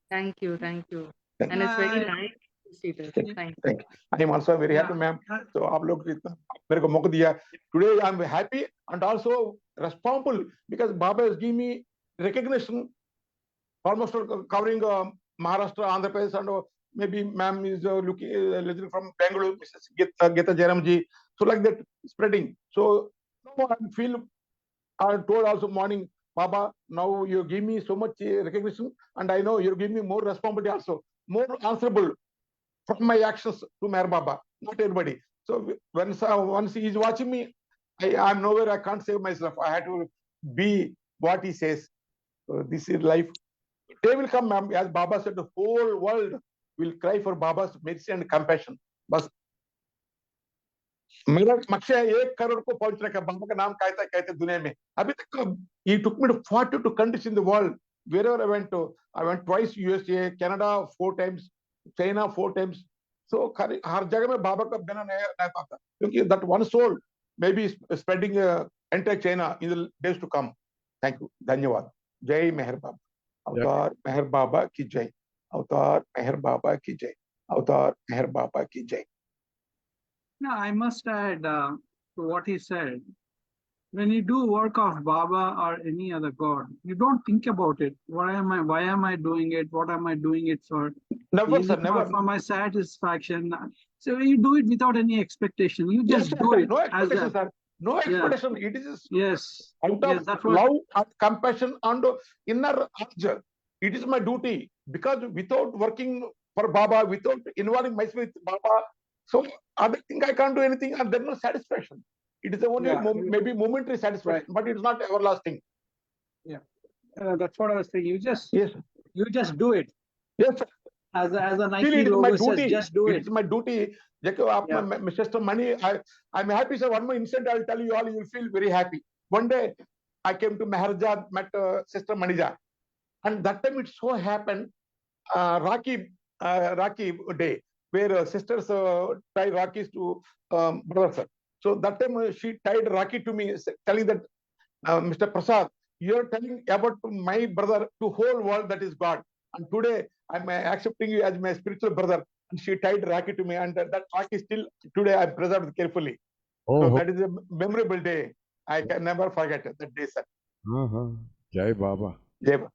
Thank you, thank you. Thank And it's very you. nice to see this. Thank you. Thank you. Thank you. I am also very happy, ma'am. So आप लोग इतना मेरे को मौका दिया. Today I am happy and also responsible because Baba has given me recognition, almost covering Maharashtra, Andhra Pradesh, and maybe ma'am is listening from Bangalore, Mrs. Geta Jairamji. So like that spreading. So now I feel, I told also morning, Baba, now you give me so much recognition, and I know you give me more responsibility also, more answerable from my actions to Meher Baba, not everybody. So when once he is watching me, I'm nowhere, I can't save myself. I had to be what he says. So this is life. Day will come, ma'am, as Baba said, the whole world will cry for Baba's mercy and compassion. But मेरा मक्सद है 1 करोड़ को पहुंचने का. बाबा का नाम कहते दुनिया में. अभी तक he took me to 42 countries in the world. Wherever I went twice USA, Canada 4 times, China 4 times. So हर जगह में बाबा का बिना नहीं रहता था, क्योंकि that one soul may be spreading entire China in the days to come. Thank you. धन्यवाद. जय मेहर बाबा. अवतार मेहर बाबा की जय. अवतार मेहर बाबा की जय. अवतार मेहर बाबा की जय. No, I must add to what he said. When you do work of Baba or any other God, you don't think about it. Why am I doing it? What am I doing it for? Never, Is sir, it never. for my satisfaction? So you do it without any expectation. You just do it No as expectation, a, sir. No expectation. It is Yes. out Yes, of that's what. love and compassion and inner urge. It is my duty, because without working for Baba, without involving myself with Baba, so other thing I can't do anything, and there's no satisfaction. It is only Yeah. maybe momentary satisfaction, but it's not everlasting. That's what I was saying. Yes, You just do it. yes. As a Still, Nike it is my logo says, duty. just do It it. is my duty. Yeah. Mr. Money, I'm happy, sir. One more incident I'll tell you all, you will feel very happy. One day, I came to Maharajah, met Sister Manija. And that time it so happened, Rakhi day, where sisters tie Rakis to brothers. So that time she tied Rakhi to me, telling that, Mr. Prasad, you're telling about my brother to whole world, that is God. And today I'm accepting you as my spiritual brother. And she tied Rakhi to me, and that Rakhi still today I preserved carefully. So Oh, that is a memorable day. I can never forget that day, sir. Jai Baba. Jai Baba.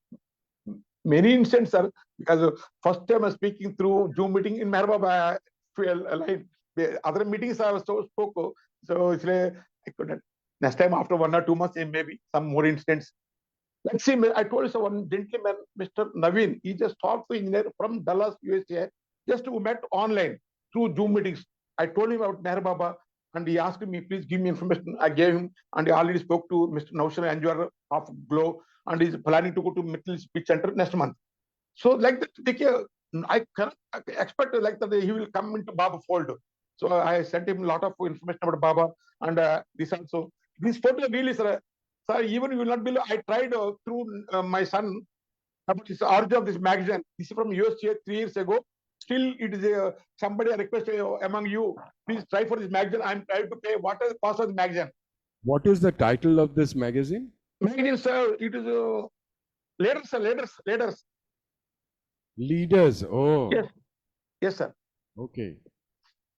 Many instances, sir, because first time I'm speaking through Zoom meeting in Meherbaba, I feel like other meetings I was so spoke, so it's like I couldn't. Next time after 1 or 2 months, maybe some more incidents. Let's see. I told you, so one gentleman, Mr. Naveen, he just talked to engineer from Dallas, USA, just we met online through Zoom meetings. I told him about Meherbaba, and he asked me, please give me information. I gave him, and he already spoke to Mr. Naushad Anjwar of Glow, and he's planning to go to Middle Speech Center next month. So like that, I cannot expect like that he will come into Baba fold. So I sent him a lot of information about Baba, and this also. This photo really, sir, even you will not believe, I tried through my son about this origin of this magazine. This is from USA 3 years ago. Still, it is somebody requested among you, please try for this magazine. I'm trying to pay what is the cost of the magazine. What is the title of this magazine? Magazine, sir, it is leaders, sir, leaders. Leaders. Oh, Yes, sir. okay.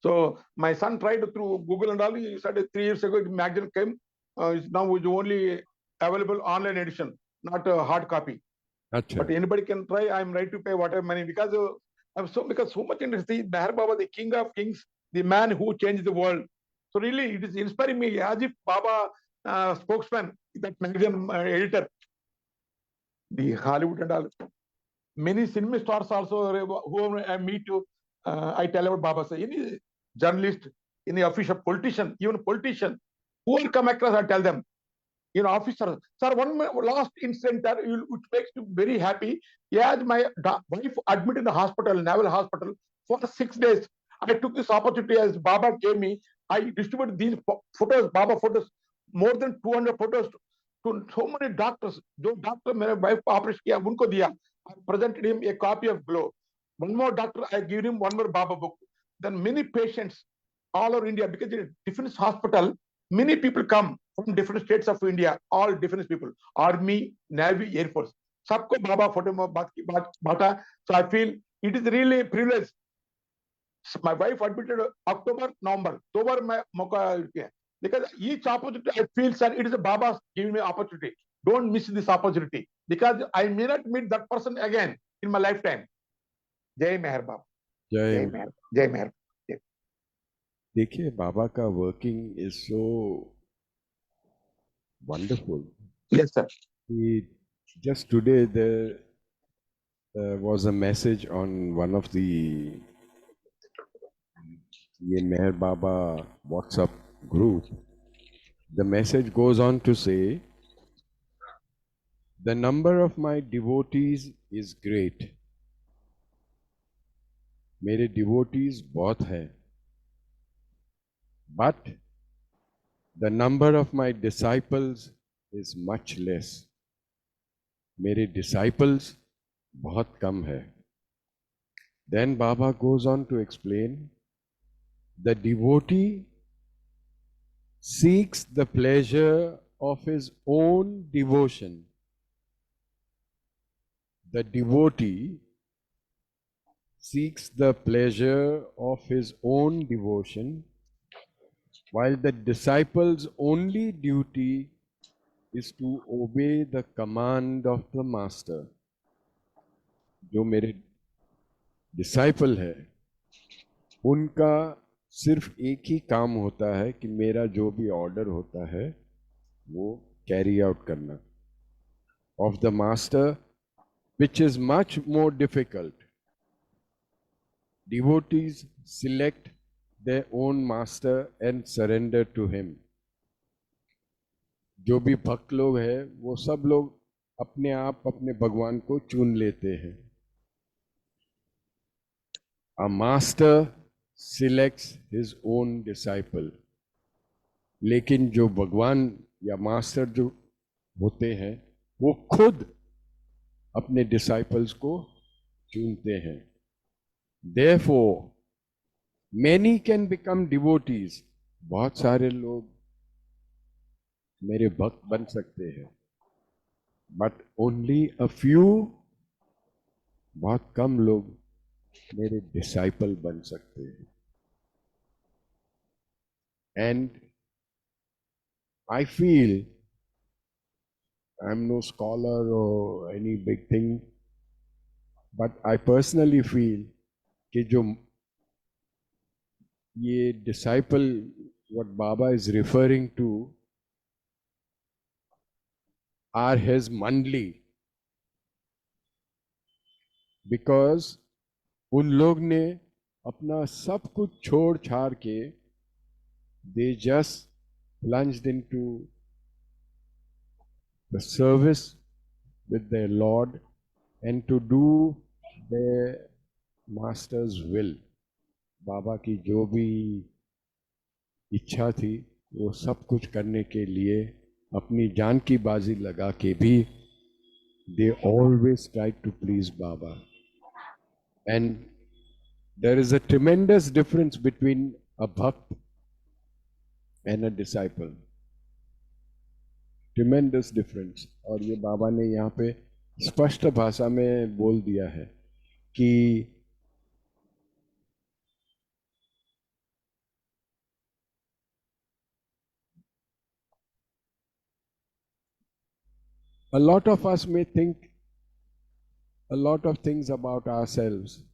So my son tried through Google and all. He said 3 years ago, the magazine came. It's now is only available online edition, not a hard copy. Acha. But anybody can try. I'm ready to pay whatever money, because I'm so much interested. Meher Baba, the king of kings, the man who changed the world. So really, it is inspiring me as if Baba spokesman, that magazine editor, the Hollywood and all. Many cinema stars also who I meet, I tell about Baba. Say any journalist, any official politician, even politician, who will come across, I tell them, officer, sir, one last incident that which makes me very happy. Yeah, my wife admitted in the hospital, Naval Hospital, for 6 days. I took this opportunity as Baba gave me. I distributed these photos, Baba photos, more than 200 photos to so many doctors. जो doctor मेरे wife को operation किया, उनको दिया. I presented him a copy of Glow. One more doctor, I give him one more Baba book. Then many patients all over India, because in different hospital, many people come from different states of India, all different people, Army, Navy, Air Force. सबको बाबा photo में बांटा. So I feel it is really a privilege. My wife admitted October, November. 2 बार मैं मौका किया. Because each opportunity I feel, sir, it is a Baba giving me opportunity. Don't miss this opportunity, because I may not meet that person again in my lifetime. Jai Meher Baba. Jai. Jai Meher. Jai Meher. देखिए बाबा का working is so wonderful. Yes, sir. Just today there was a message on one of the Meher Baba WhatsApp group. The message goes on to say, the number of my devotees is great. मेरे devotees बहुत हैं. But the number of my disciples is much less. मेरे disciples बहुत कम है. Then Baba goes on to explain, the devotee seeks the pleasure of his own devotion. The devotee seeks the pleasure of his own devotion, while the disciple's only duty is to obey the command of the master. जो मेरे disciple है, उनका सिर्फ एक ही काम होता है कि मेरा जो भी ऑर्डर होता है वो कैरी आउट करना, of the master, which is much more difficult. Devotees select their own master and surrender to him. जो भी भक्त लोग हैं वो सब लोग अपने आप अपने भगवान को चुन लेते हैं. A master selects his own disciple. लेकिन जो भगवान या मास्टर जो होते हैं वो खुद अपने डिसाइपल्स को चुनते हैं. Therefore, many can become devotees. बहुत सारे लोग मेरे भक्त बन सकते हैं, but only a few, बहुत कम लोग मेरे डिसाइपल बन सकते हैं. And I feel, I'm no scholar or any big thing, but I personally feel कि जो ये disciple, what Baba is referring to, are his mandli, because उन लोग ने अपना सब कुछ छोड़ छाड़ के they just plunged into the service with their Lord and to do their master's will. बाबा की जो भी इच्छा थी वो सब कुछ करने के लिए अपनी जान की बाजी लगा के भी they always tried to please Baba. And there is a tremendous difference between a bhakt and a disciple. Tremendous difference. और ये बाबा ने यहाँ पे स्पष्ट भाषा में बोल दिया है कि a lot of us may think a lot of things about ourselves,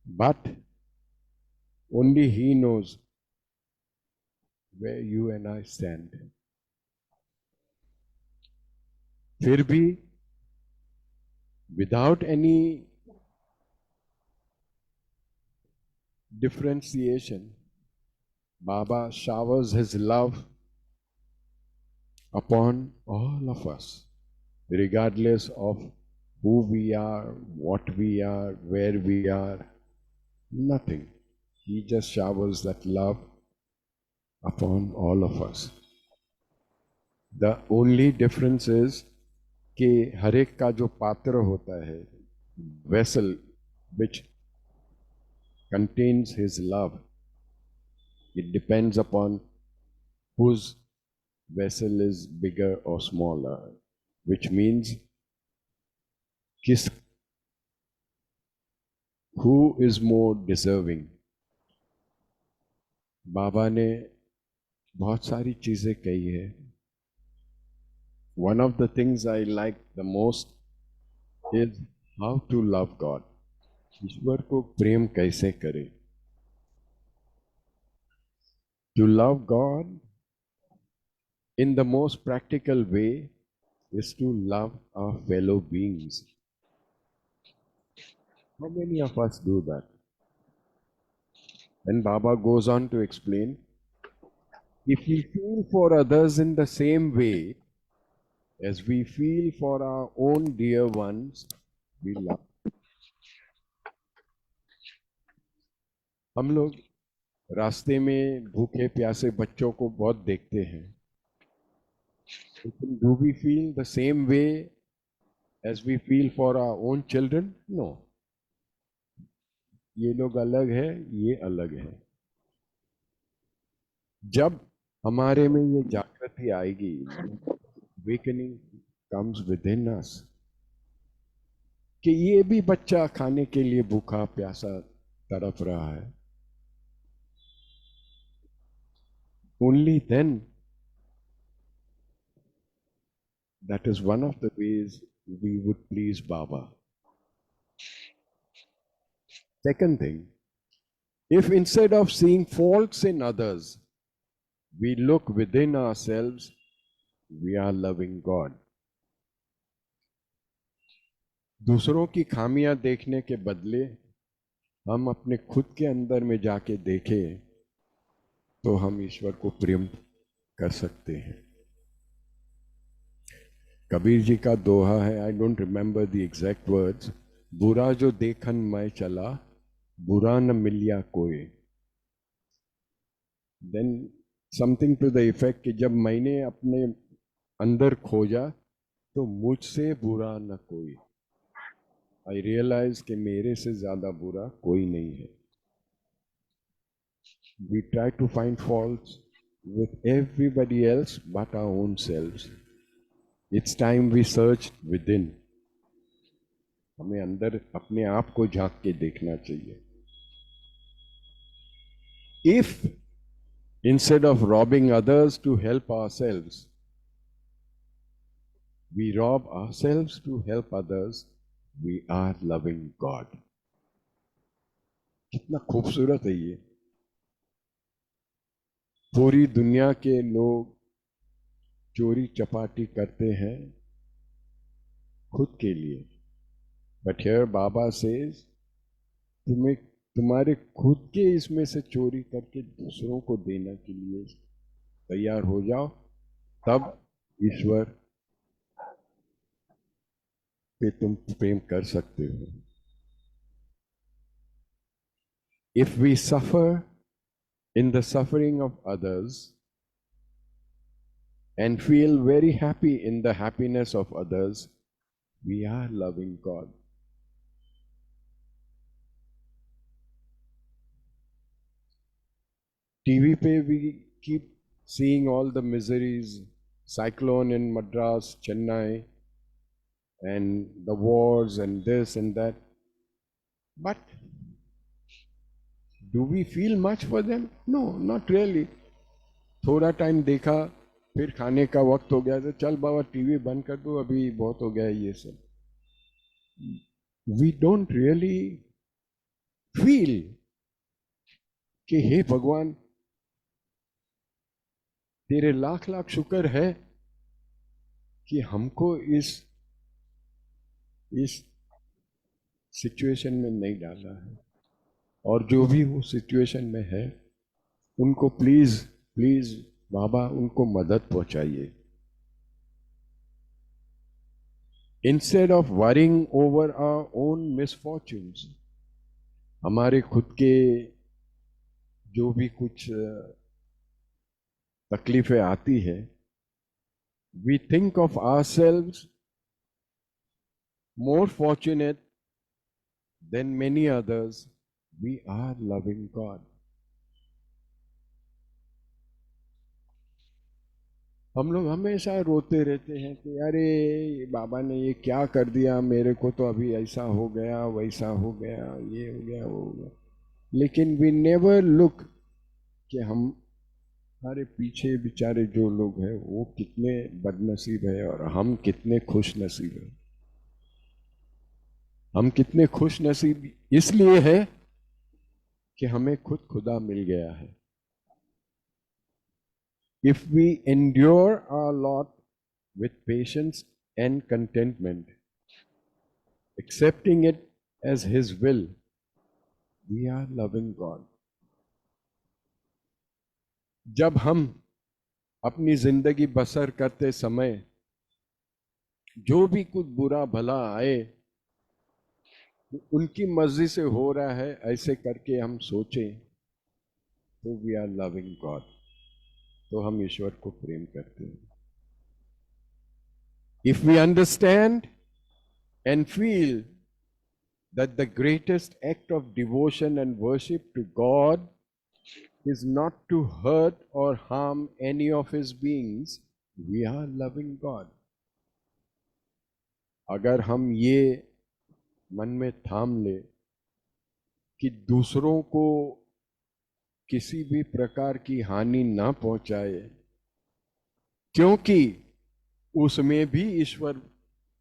but only He knows where you and I stand. फिर भी without any differentiation, Baba showers his love upon all of us, regardless of who we are, what we are, where we are, nothing. He just showers that love upon all of us. The only difference is कि हर एक का जो पात्र होता है, vessel which contains his love, it depends upon whose vessel is bigger or smaller, which means who is more deserving. बाबा ने बहुत सारी चीजें कही है. One of the things I like the most is how to love God. ईश्वर को प्रेम कैसे करें. To love God in the most practical way is to love our fellow beings. How many of us do that? And Baba goes on to explain, if we feel for others in the same way as we feel for our own dear ones, we love. हम लोग रास्ते में भूखे प्यासे बच्चों को बहुत देखते हैं. लेकिन do we feel the same way as we feel for our own children? No. ये लोग अलग है, ये अलग है. जब हमारे में ये जागृति आएगी, awakening comes within us, कि ये भी बच्चा खाने के लिए भूखा प्यासा तड़प रहा है. Only then, that is one of the ways we would please Baba. Second thing, If instead of seeing faults in others, we look within ourselves, we are loving God. दूसरों की खामियां देखने के बदले हम अपने खुद के अंदर में जाके देखें तो हम ईश्वर को प्रेम कर सकते हैं। कबीर जी का दोहा है, I don't remember the exact words, बुरा जो देखन मैं चला बुरा न मिलिया कोई। Then something to the effect कि जब मैंने अपने अंदर खोजा तो मुझसे बुरा न कोई। आई रियलाइज कि मेरे से ज्यादा बुरा कोई नहीं है। We try to find faults with everybody else but our own selves. It's time we search within. हमें अंदर अपने आप को झांक के देखना चाहिए। If instead of robbing others to help ourselves, we rob ourselves to help others, we are loving God. कितना खूबसूरत है ये। पूरी दुनिया के लोग चोरी चपाटी करते हैं खुद के लिए, बट हियर बाबा सेज तुम्हें तुम्हारे खुद के इसमें से चोरी करके दूसरों को देने के लिए तैयार हो जाओ, तब ईश्वर पे तुम प्रेम कर सकते हो। If we suffer in the suffering of others and feel very happy in the happiness of others, we are loving God. TV pe we keep seeing all the miseries, cyclone in Madras, Chennai, and the wars and this and that. But do we feel much for them? No, not really. थोड़ा time देखा, फिर खाने का वक्त हो गया तो चल बाबा टीवी बंद कर दो, अभी बहुत हो गया ये सब। We don't really feel कि हे भगवान तेरे लाख लाख शुक्र है कि हमको इस सिचुएशन में नहीं डाला है, और जो भी वो सिचुएशन में है उनको प्लीज प्लीज बाबा उनको मदद पहुंचाइए। Instead of worrying over our own misfortunes, हमारे खुद के जो भी कुछ तकलीफें आती है, we think of ourselves more fortunate than many others, we are loving God. हम लोग हमेशा रोते रहते हैं कि अरे बाबा ने ये क्या कर दिया मेरे को, तो अभी ऐसा हो गया वैसा हो गया ये हो गया वो हो गया, लेकिन we never look कि हम हमारे पीछे बेचारे जो लोग हैं वो कितने बदनसीब है और हम कितने खुश नसीब हैं। हम कितने खुश नसीब इसलिए है कि हमें खुद खुदा मिल गया है। If we endure our lot with patience and contentment, accepting it as His will, we are loving God. जब हम अपनी जिंदगी बसर करते समय जो भी कुछ बुरा भला आए उनकी मर्जी से हो रहा है ऐसे करके हम सोचें तो वी आर लविंग गॉड, तो हम ईश्वर को प्रेम करते हैं। If we understand and feel that the greatest act of devotion and worship to God is not to hurt or harm any of his beings, we are loving God. अगर हम ये मन में थाम ले कि दूसरों को किसी भी प्रकार की हानि ना पहुंचाए, क्योंकि उसमें भी ईश्वर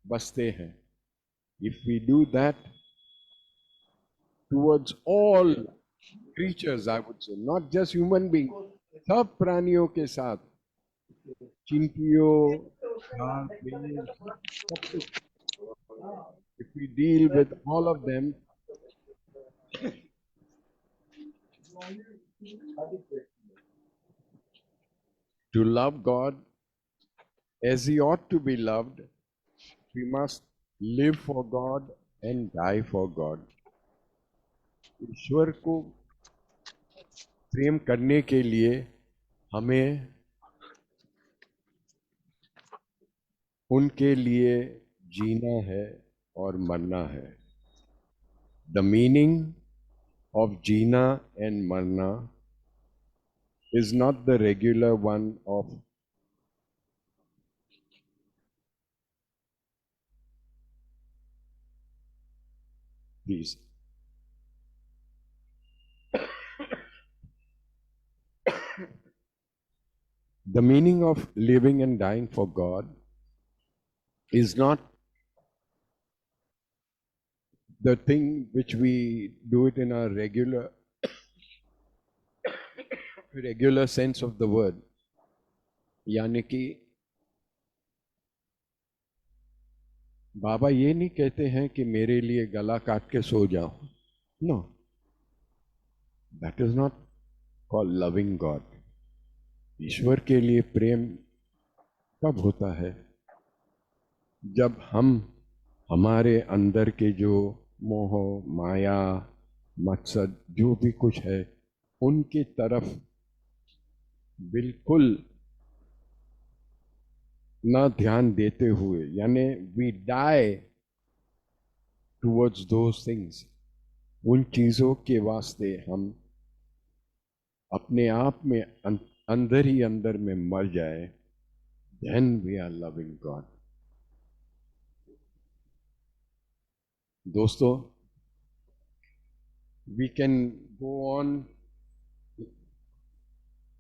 बसते हैं। If we do that towards all creatures, I would say, not just human being, सब प्राणियों के साथ, चिंटियों, घास, बेल, सब कुछ. If we deal with all of them, to love God as He ought to be loved, we must live for God and die for God. ईश्वर को प्रेम करने के लिए हमें उनके लिए जीना है और मरना है. The meaning of Jeena and मरना is not the regular one of these. The meaning of living and dying for God is not the thing which we do it in our regular sense of the word. यानी कि बाबा ये नहीं कहते हैं कि मेरे लिए गला काट के सो जाओ. No, that is not called loving God. ईश्वर के लिए प्रेम कब होता है? जब हम हमारे अंदर के जो मोह, माया, मकसद जो भी कुछ है उनके तरफ बिल्कुल ना ध्यान देते हुए, यानी we die towards those things, उन चीजों के वास्ते हम अपने आप में अंदर ही अंदर में मर जाए, then we are loving God. दोस्तों, we can go on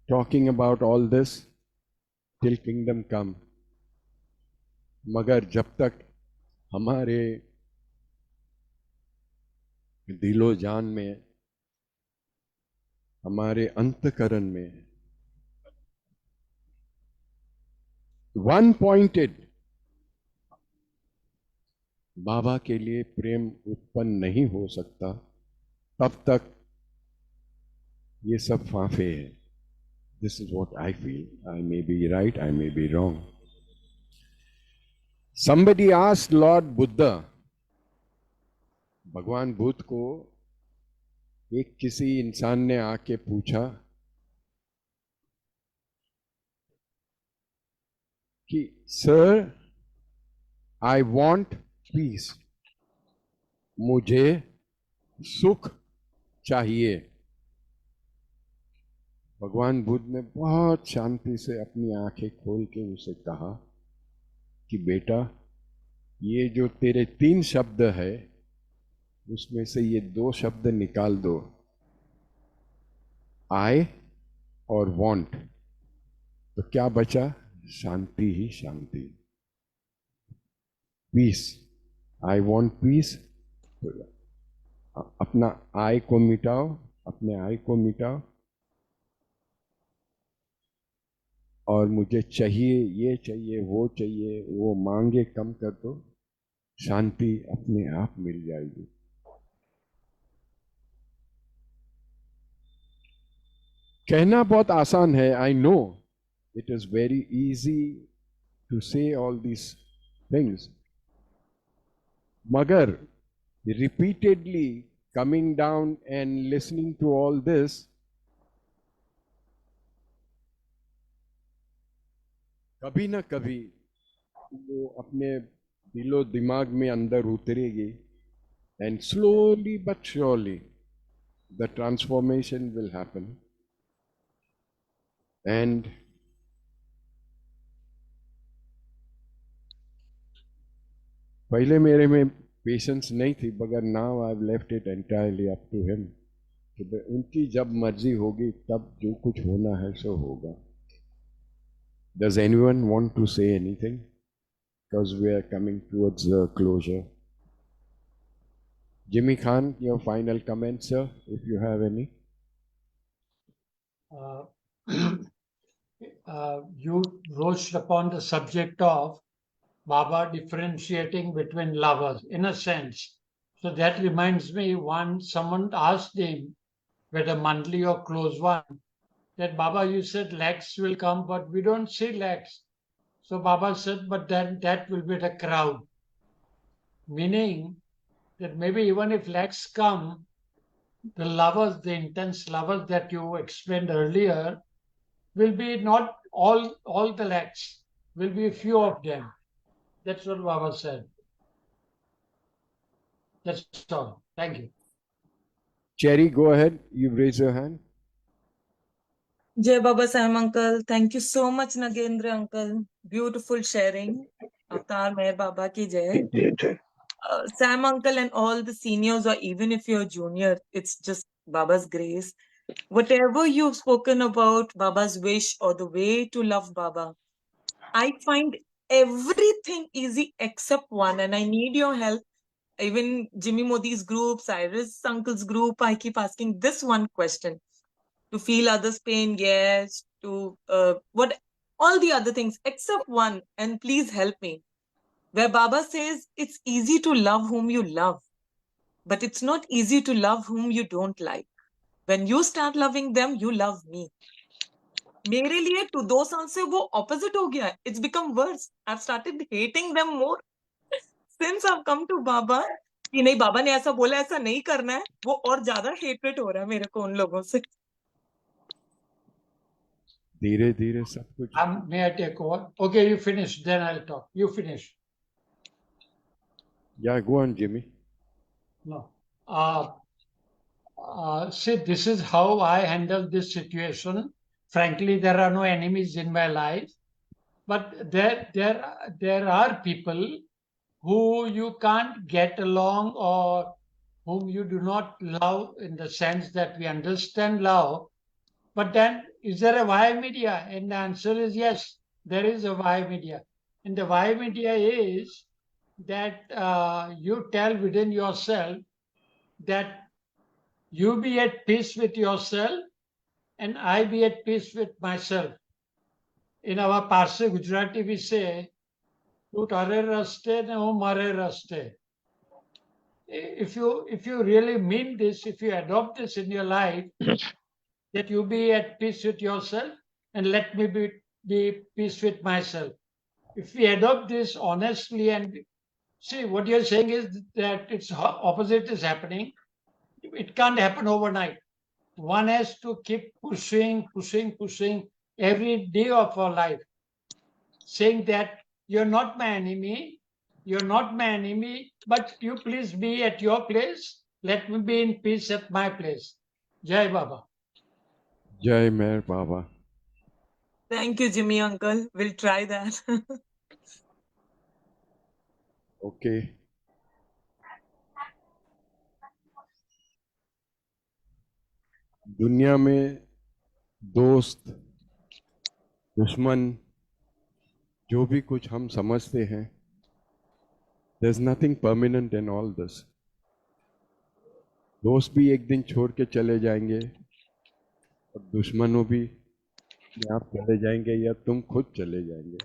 talking about all this till kingdom come, मगर जब तक हमारे दिलो जान में, हमारे अंतकरण में वन पॉइंटेड बाबा के लिए प्रेम उत्पन्न नहीं हो सकता, तब तक ये सब फाफे है. This is what I feel. I may be right, I may be wrong. Somebody asked Lord Buddha, भगवान बुद्ध को एक किसी इंसान ने आके पूछा कि सर, आई वॉन्ट पीस, मुझे सुख चाहिए. भगवान बुद्ध ने बहुत शांति से अपनी आंखें खोल के उसे कहा कि बेटा, ये जो तेरे 3 शब्द है उसमें से ये 2 शब्द निकाल दो, आई और वांट, तो क्या बचा? शांति ही शांति. पीस. I want piece. अपना आई को मिटाओ, अपने आई को मिटाओ, और मुझे चाहिए, ये चाहिए, वो चाहिए, वो मांगे कम कर दो, शांति अपने आप मिल जाएगी. कहना बहुत आसान है, I know it is very easy to say all these things, मगर repeatedly coming down and listening to all this, कभी ना कभी वो अपने दिलो दिमाग में अंदर उतरेगी, and slowly but surely the transformation will happen. And पहले मेरे में पेशेंस नहीं थी, मगर now I have left it entirely up to him. उनकी जब मर्जी होगी तब जो कुछ होना है सो होगा. Does anyone want to say anything? Because we are coming towards the closure. Jimmy Khan, your final comments, sir, if you have any. uh, you broached upon the subject of Baba differentiating between lovers, in a sense. So that reminds me, someone asked him, whether monthly or close one, that Baba, you said lakhs will come, but we don't see lakhs. So Baba said, but then that will be the crowd. Meaning that maybe even if lakhs come, the lovers, the intense lovers that you explained earlier, will be not all the lakhs, will be a few of them. That's what Baba said. That's all. Thank you. Cherry, go ahead. You raise your hand. Jai Baba Sam uncle, thank you so much Nagendra uncle. Beautiful sharing. Avatar Meher Baba ki jai. Sam uncle and all the seniors, or even if you're junior, it's just Baba's grace. Whatever you've spoken about Baba's wish or the way to love Baba, I find everything easy except one, and I need your help. Even Jimmy Modi's group, Cyrus uncle's group, I keep asking this one question. To feel others' pain, yes, to what all the other things except one, and please help me. Where Baba says it's easy to love whom you love, but it's not easy to love whom you don't like. When you start loving them, you love me. मेरे लिए 2 साल से वो opposite हो गया. It's become worse. I've started hating them more since I've come to Baba. कि नहीं बाबा ने ऐसा बोला ऐसा नहीं करना है, वो और ज्यादा hatred हो रहा है मेरे को उन लोगों से. धीरे धीरे सब कुछ. May I take over? Okay, you finish, then I'll talk. You finish. Yeah, go on, Jimmy. No. See, this is how I handle this situation. Frankly, there are no enemies in my life, but there are people who you can't get along or whom you do not love in the sense that we understand love. But then, is there a why media? And the answer is yes, there is a why media. And the why media is that you tell within yourself that you be at peace with yourself and I be at peace with myself. In our Parsi Gujarati, we say, "Tu tare raste ne hu mare raste." If you really mean this, if you adopt this in your life, that you be at peace with yourself and let me be peace with myself. If we adopt this honestly and see what you're saying is that it's opposite is happening. It can't happen overnight. One has to keep pushing every day of our life, saying that you're not my enemy, but you please be at your place. Let me be in peace at my place. Jai Baba. Jai Meher Baba. Thank you, Jimmy uncle. We'll try that. Okay. दुनिया में दोस्त, दुश्मन, जो भी कुछ हम समझते हैं, there's nothing permanent in all this. दोस्त भी एक दिन छोड़ के चले जाएंगे और दुश्मनों भी आप चले जाएंगे या तुम खुद चले जाएंगे.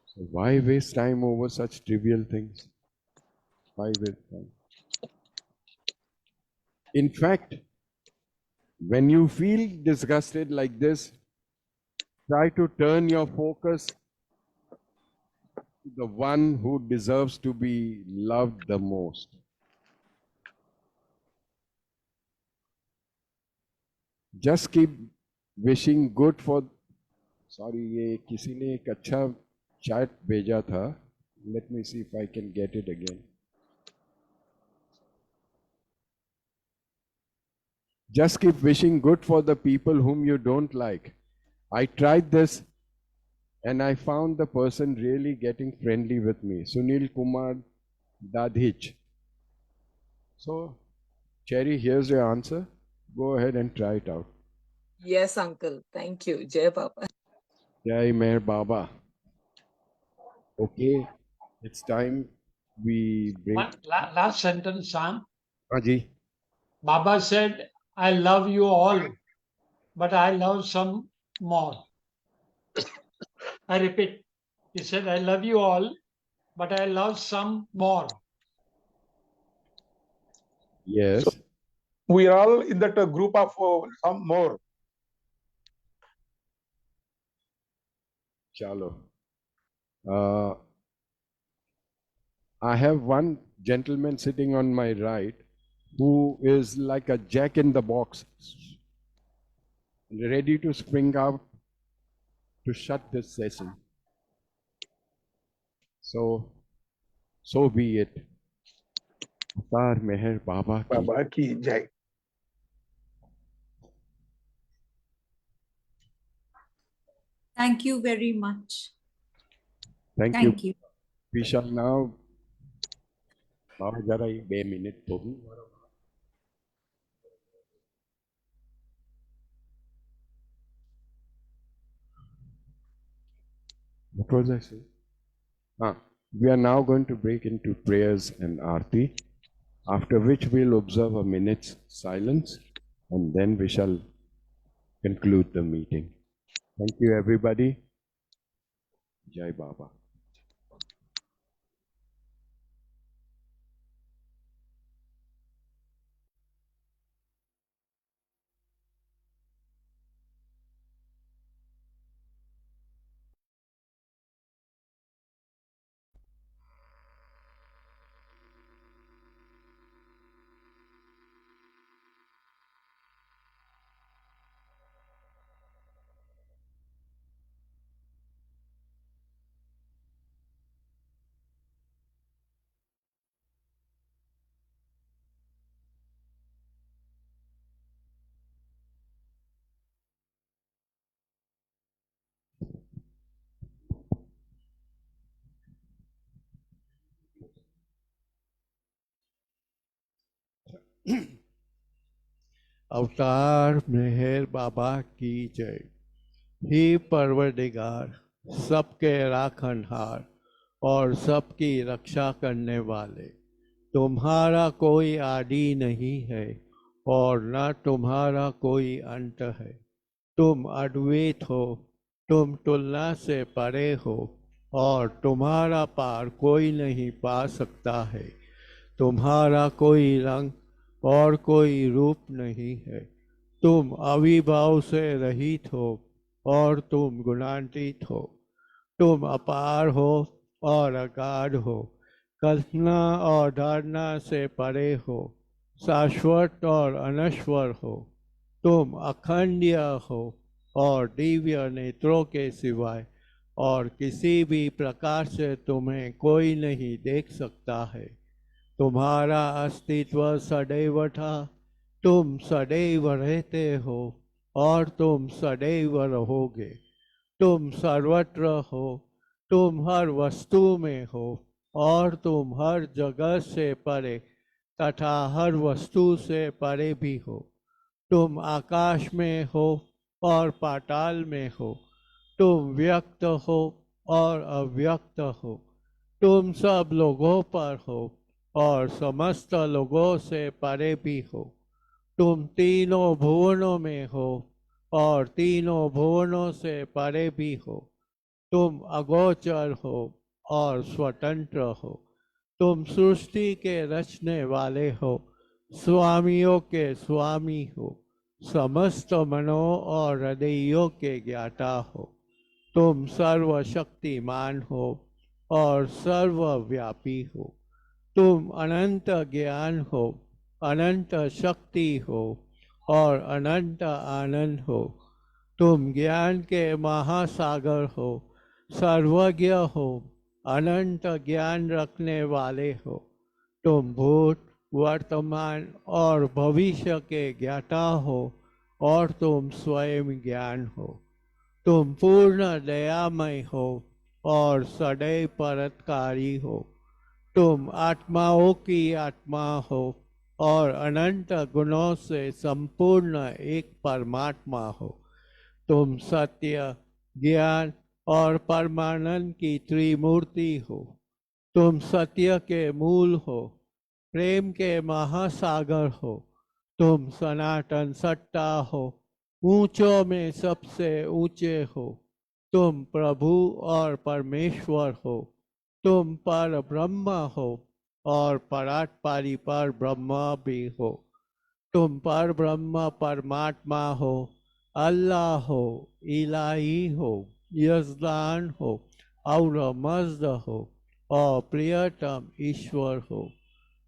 So why waste time over such trivial things? Why waste time? In fact, when you feel disgusted like this, try to turn your focus to the one who deserves to be loved the most. Just keep wishing good for. Sorry, ये किसी ने एक अच्छा chat भेजा था. Let me see if I can get it again. Just keep wishing good for the people whom you don't like. I tried this and I found the person really getting friendly with me. Sunil Kumar Dadhich. So, Cherry, here's your answer. Go ahead and try it out. Yes, uncle. Thank you. Jai Baba. Jai Meher Baba. Okay, it's time we bring. Last sentence, Sam. Haji. Baba said, I love you all. but I love some more. I repeat, he said, I love you all, but I love some more. Yes. We are all in that group of some more. Chalo. I have one gentleman sitting on my right who is like a jack in the box, ready to spring out to shut this session. So be it. Avatar Meher Baba ki. Baba ki jai. Thank you very much. Thank you. Thank you. We shall now. Baba jara 2 minute thogi. What was I saying? We are now going to break into prayers and aarti, after which we'll observe a minute's silence, and then we shall conclude the meeting. Thank you, everybody. Jai Baba. अवतार मेहर बाबा की जय। हे परवरदिगार, सबके राखनहार और सबकी रक्षा करने वाले, तुम्हारा कोई आदि नहीं है और न तुम्हारा कोई अंत है। तुम अद्वैत हो, तुम तुलना से परे हो और तुम्हारा पार कोई नहीं पा सकता है। तुम्हारा कोई रंग और कोई रूप नहीं है। तुम अविभाव से रहित हो और तुम गुणान्वित हो। तुम अपार हो और अगाध हो, कल्पना और धारणा से परे हो, शाश्वत और अनश्वर हो। तुम अखंडीय हो और दिव्य नेत्रों के सिवाय और किसी भी प्रकार से तुम्हें कोई नहीं देख सकता है। तुम्हारा अस्तित्व सदैव था, तुम सदैव रहते हो और तुम सदैव रहोगे। तुम सर्वत्र हो, तुम हर वस्तु में हो और तुम हर जगह से परे तथा हर वस्तु से परे भी हो। तुम आकाश में हो और पाताल में हो। तुम व्यक्त हो और अव्यक्त हो। तुम सब लोगों पर हो और समस्त लोगों से परे भी हो। तुम तीनों भुवनों में हो और तीनों भुवनों से परे भी हो। तुम अगोचर हो और स्वतंत्र हो। तुम सृष्टि के रचने वाले हो, स्वामियों के स्वामी हो, समस्त मनों और हृदयों के ज्ञाता हो। तुम सर्वशक्तिमान हो और सर्वव्यापी हो। तुम अनंत ज्ञान हो, अनंत शक्ति हो और अनंत आनंद हो। तुम ज्ञान के महासागर हो, सर्वज्ञ हो, अनंत ज्ञान रखने वाले हो। तुम भूत, वर्तमान और भविष्य के ज्ञाता हो और तुम स्वयं ज्ञान हो। तुम पूर्ण दयामय हो और सदैव परोपकारी हो। तुम आत्माओं की आत्मा हो और अनंत गुणों से संपूर्ण एक परमात्मा हो। तुम सत्य, ज्ञान और परमानंद की त्रिमूर्ति हो। तुम सत्य के मूल हो, प्रेम के महासागर हो। तुम सनातन सत्ता हो, ऊंचों में सबसे ऊंचे हो, तुम प्रभु और परमेश्वर हो, तुम पर ब्रह्म हो और परात्परी पर ब्रह्म भी हो, तुम पर ब्रह्म परमात्मा हो, अल्लाह हो, इलाही हो, यजदान हो और मज़द हो और प्रियतम ईश्वर हो।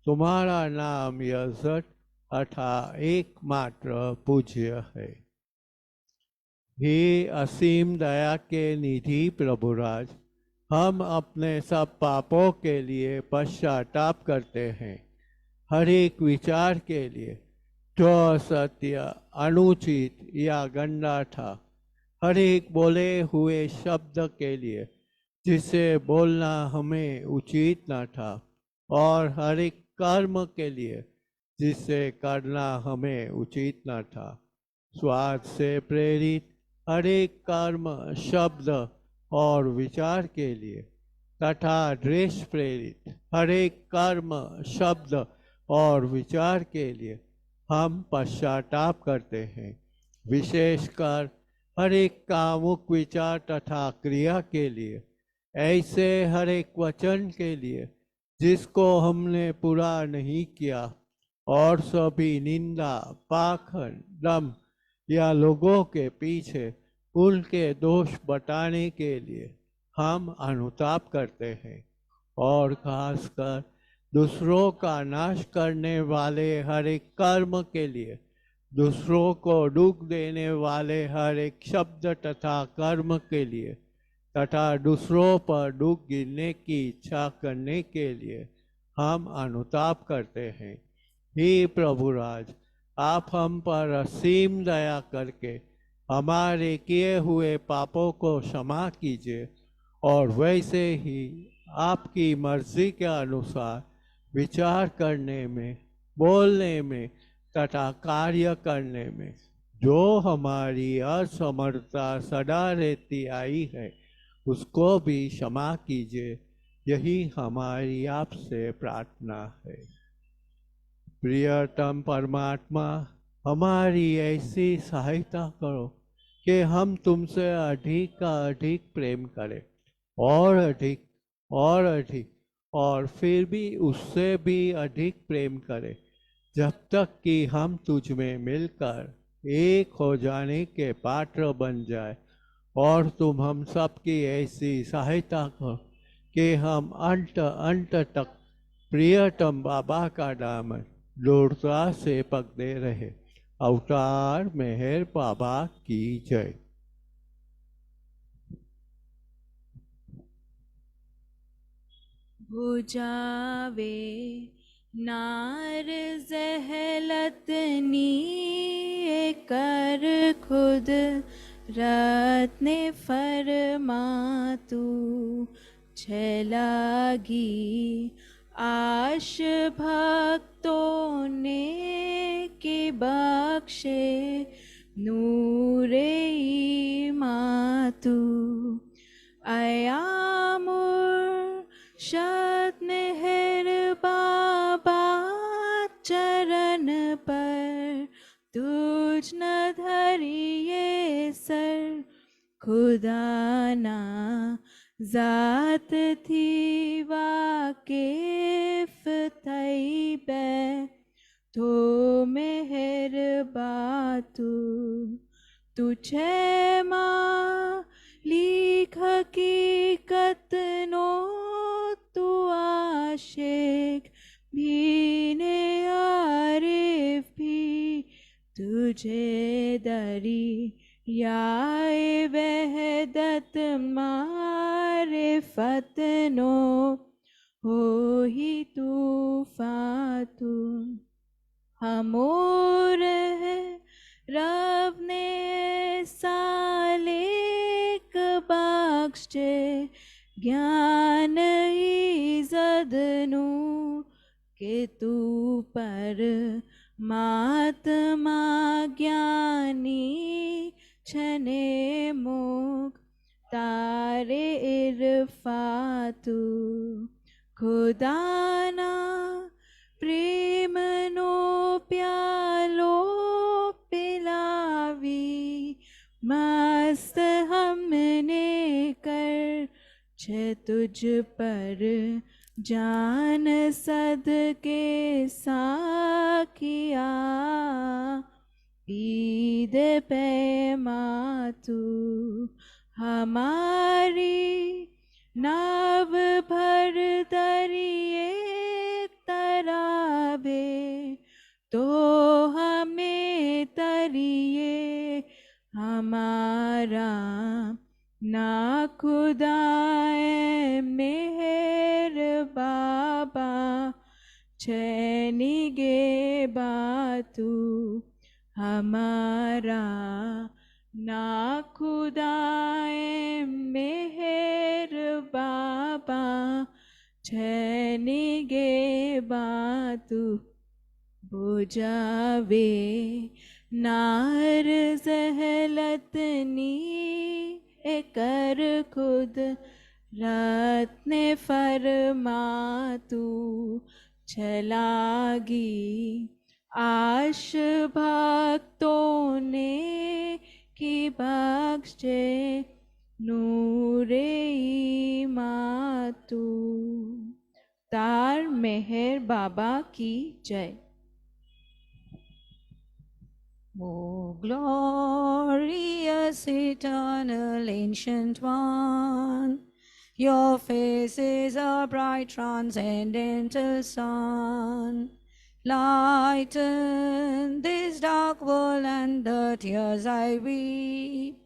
तुम्हारा नाम यजत अथा एकमात्र पूज्य है। हे असीम दया के निधि प्रभुराज, हम अपने सब पापों के लिए पश्चाताप करते हैं। हर एक विचार के लिए जो असत्य, अनुचित या गंदा था, हर एक बोले हुए शब्द के लिए जिसे बोलना हमें उचित न था, और हर एक कर्म के लिए जिसे करना हमें उचित न था। स्वार्थ से प्रेरित हर एक कर्म, शब्द और विचार के लिए तथा द्वेष प्रेरित हर एक कर्म, शब्द और विचार के लिए हम पश्चाताप करते हैं। विशेषकर हर एक कामुक विचार तथा क्रिया के लिए, ऐसे हर एक वचन के लिए जिसको हमने पूरा नहीं किया, और सभी निंदा, पाखंड, दम या लोगों के पीछे उनके दोष बताने के लिए हम अनुताप करते हैं। और खासकर दूसरों का नाश करने वाले हर एक कर्म के लिए, दूसरों को दुख देने वाले हर एक शब्द तथा कर्म के लिए तथा दूसरों पर दुख गिरने की इच्छा करने के लिए हम अनुताप करते हैं। हे प्रभुराज, आप हम पर असीम दया करके हमारे किए हुए पापों को क्षमा कीजिए, और वैसे ही आपकी मर्जी के अनुसार विचार करने में, बोलने में तथा कार्य करने में जो हमारी असमर्थता सदा रहती आई है, उसको भी क्षमा कीजिए। यही हमारी आपसे प्रार्थना है। प्रियतम परमात्मा, हमारी ऐसी सहायता करो कि हम तुमसे अधिक का अधिक प्रेम करें, और अधिक और अधिक, और फिर भी उससे भी अधिक प्रेम करें, जब तक कि हम तुझ में मिलकर एक हो जाने के पात्र बन जाए। और तुम हम सबकी ऐसी सहायता करो कि हम अंत अंत तक प्रियतम बाबा का दामन लोड़ता से पकड़े रहे। अवतार मेहर बाबा की जय। बुझावे नार जहलतनी कर खुद रत्ने फरमा तू छलागी आश भक्तों ने के बख्शे नूरे मातू अयामुर शत मेहर बाबा चरण पर तुझ न धरिए सर खुदा ना जात थी वाकिफ थई बै तो मेहर बातू तुझे माँ लिख हकीकत नो तू आशिक भी ने आरिफ भी तुझे दरी याए वहदत मारे फतनो हो ही तूफातू हमोर है रब ने सालेक बख्शे ज्ञान इज़दनु के तू पर महात्मा ज्ञानी छने मोग तारे इरफातू खुदाना प्रेम नो प्यालो पिलावी छे तुझ पर जान सद के साखिया पीद पे मातु हमारी नाव भर दरिए तराबे तो हमें तरिए हमारा ना खुदाए मेहर बाबा छैनी गे बातू हमारा ना खुदाए मेहर बाबा छैनी गे बातू बुझावे नार जहलतनी एकर खुद रत्न फरमातू छलागी आश भक्तों ने की बख्शे नूरे मातू तार मेहर बाबा की जय। O glorious eternal ancient one, your face is a bright transcendental sun. Lighten this dark world and the tears I weep.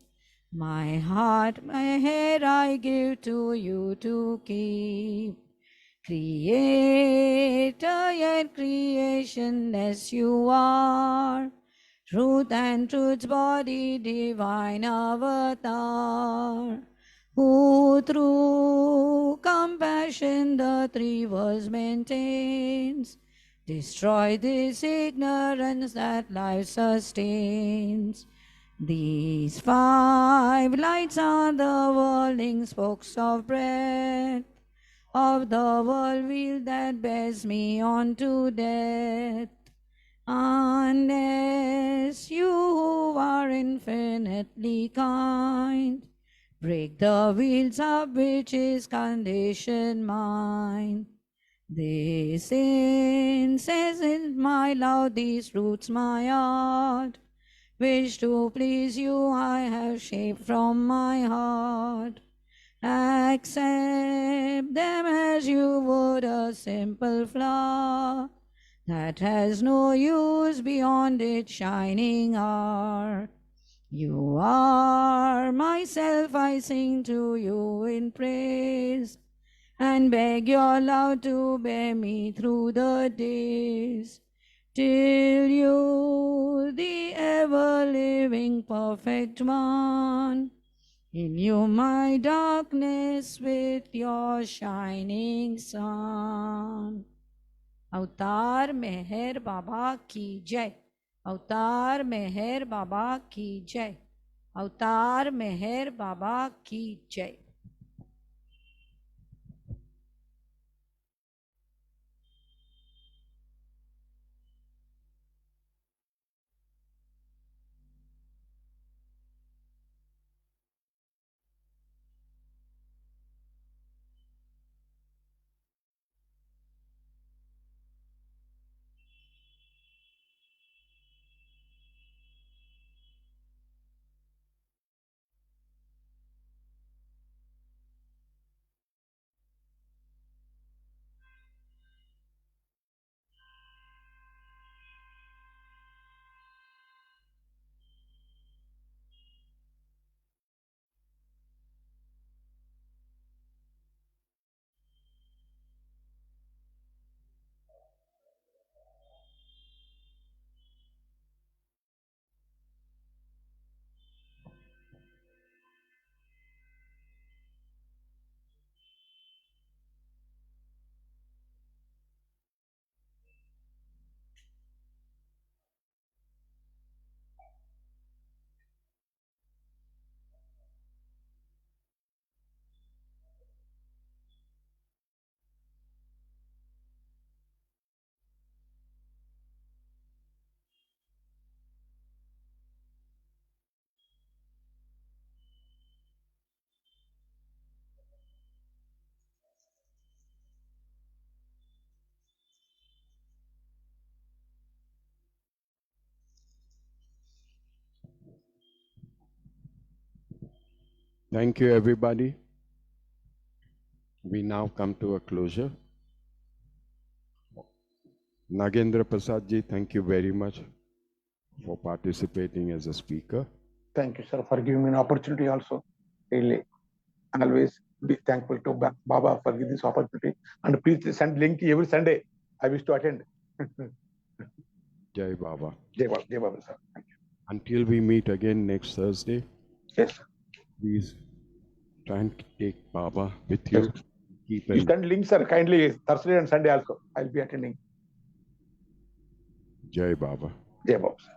My heart, my head I give to you to keep. Creator yet creationless you are. Truth and truth's body, divine avatar, who through compassion the three worlds maintains. Destroy this ignorance that life sustains. These five lights are the whirling spokes of breath of the whirlwheel that bears me on to death. Unless you who are infinitely kind break the wheels of which is conditioned mind. This incense in my love, these roots my heart. Wish to please you, I have shaped from my heart. Accept them as you would a simple flower that has no use beyond its shining hour. You are myself, I sing to you in praise, and beg your love to bear me through the days, till you, the ever-living perfect one, illumine my darkness with your shining sun. अवतार मेहर बाबा की जय। अवतार मेहर बाबा की जय। अवतार मेहर बाबा की जय। Thank you, everybody. We now come to a closure. Nagendra Prasad ji, thank you very much for participating as a speaker. Thank you, sir, for giving me an opportunity also. Really, always be thankful to Baba for giving this opportunity. And please send link every Sunday. I wish to attend. Jai Baba. Jai Baba, sir. Thank you. Until we meet again next Thursday, Yes, sir. please try and take Baba with you. Keep You him. send link, sir, kindly Thursday and Sunday also. I'll be attending. Jai Baba. Jai Baba, sir.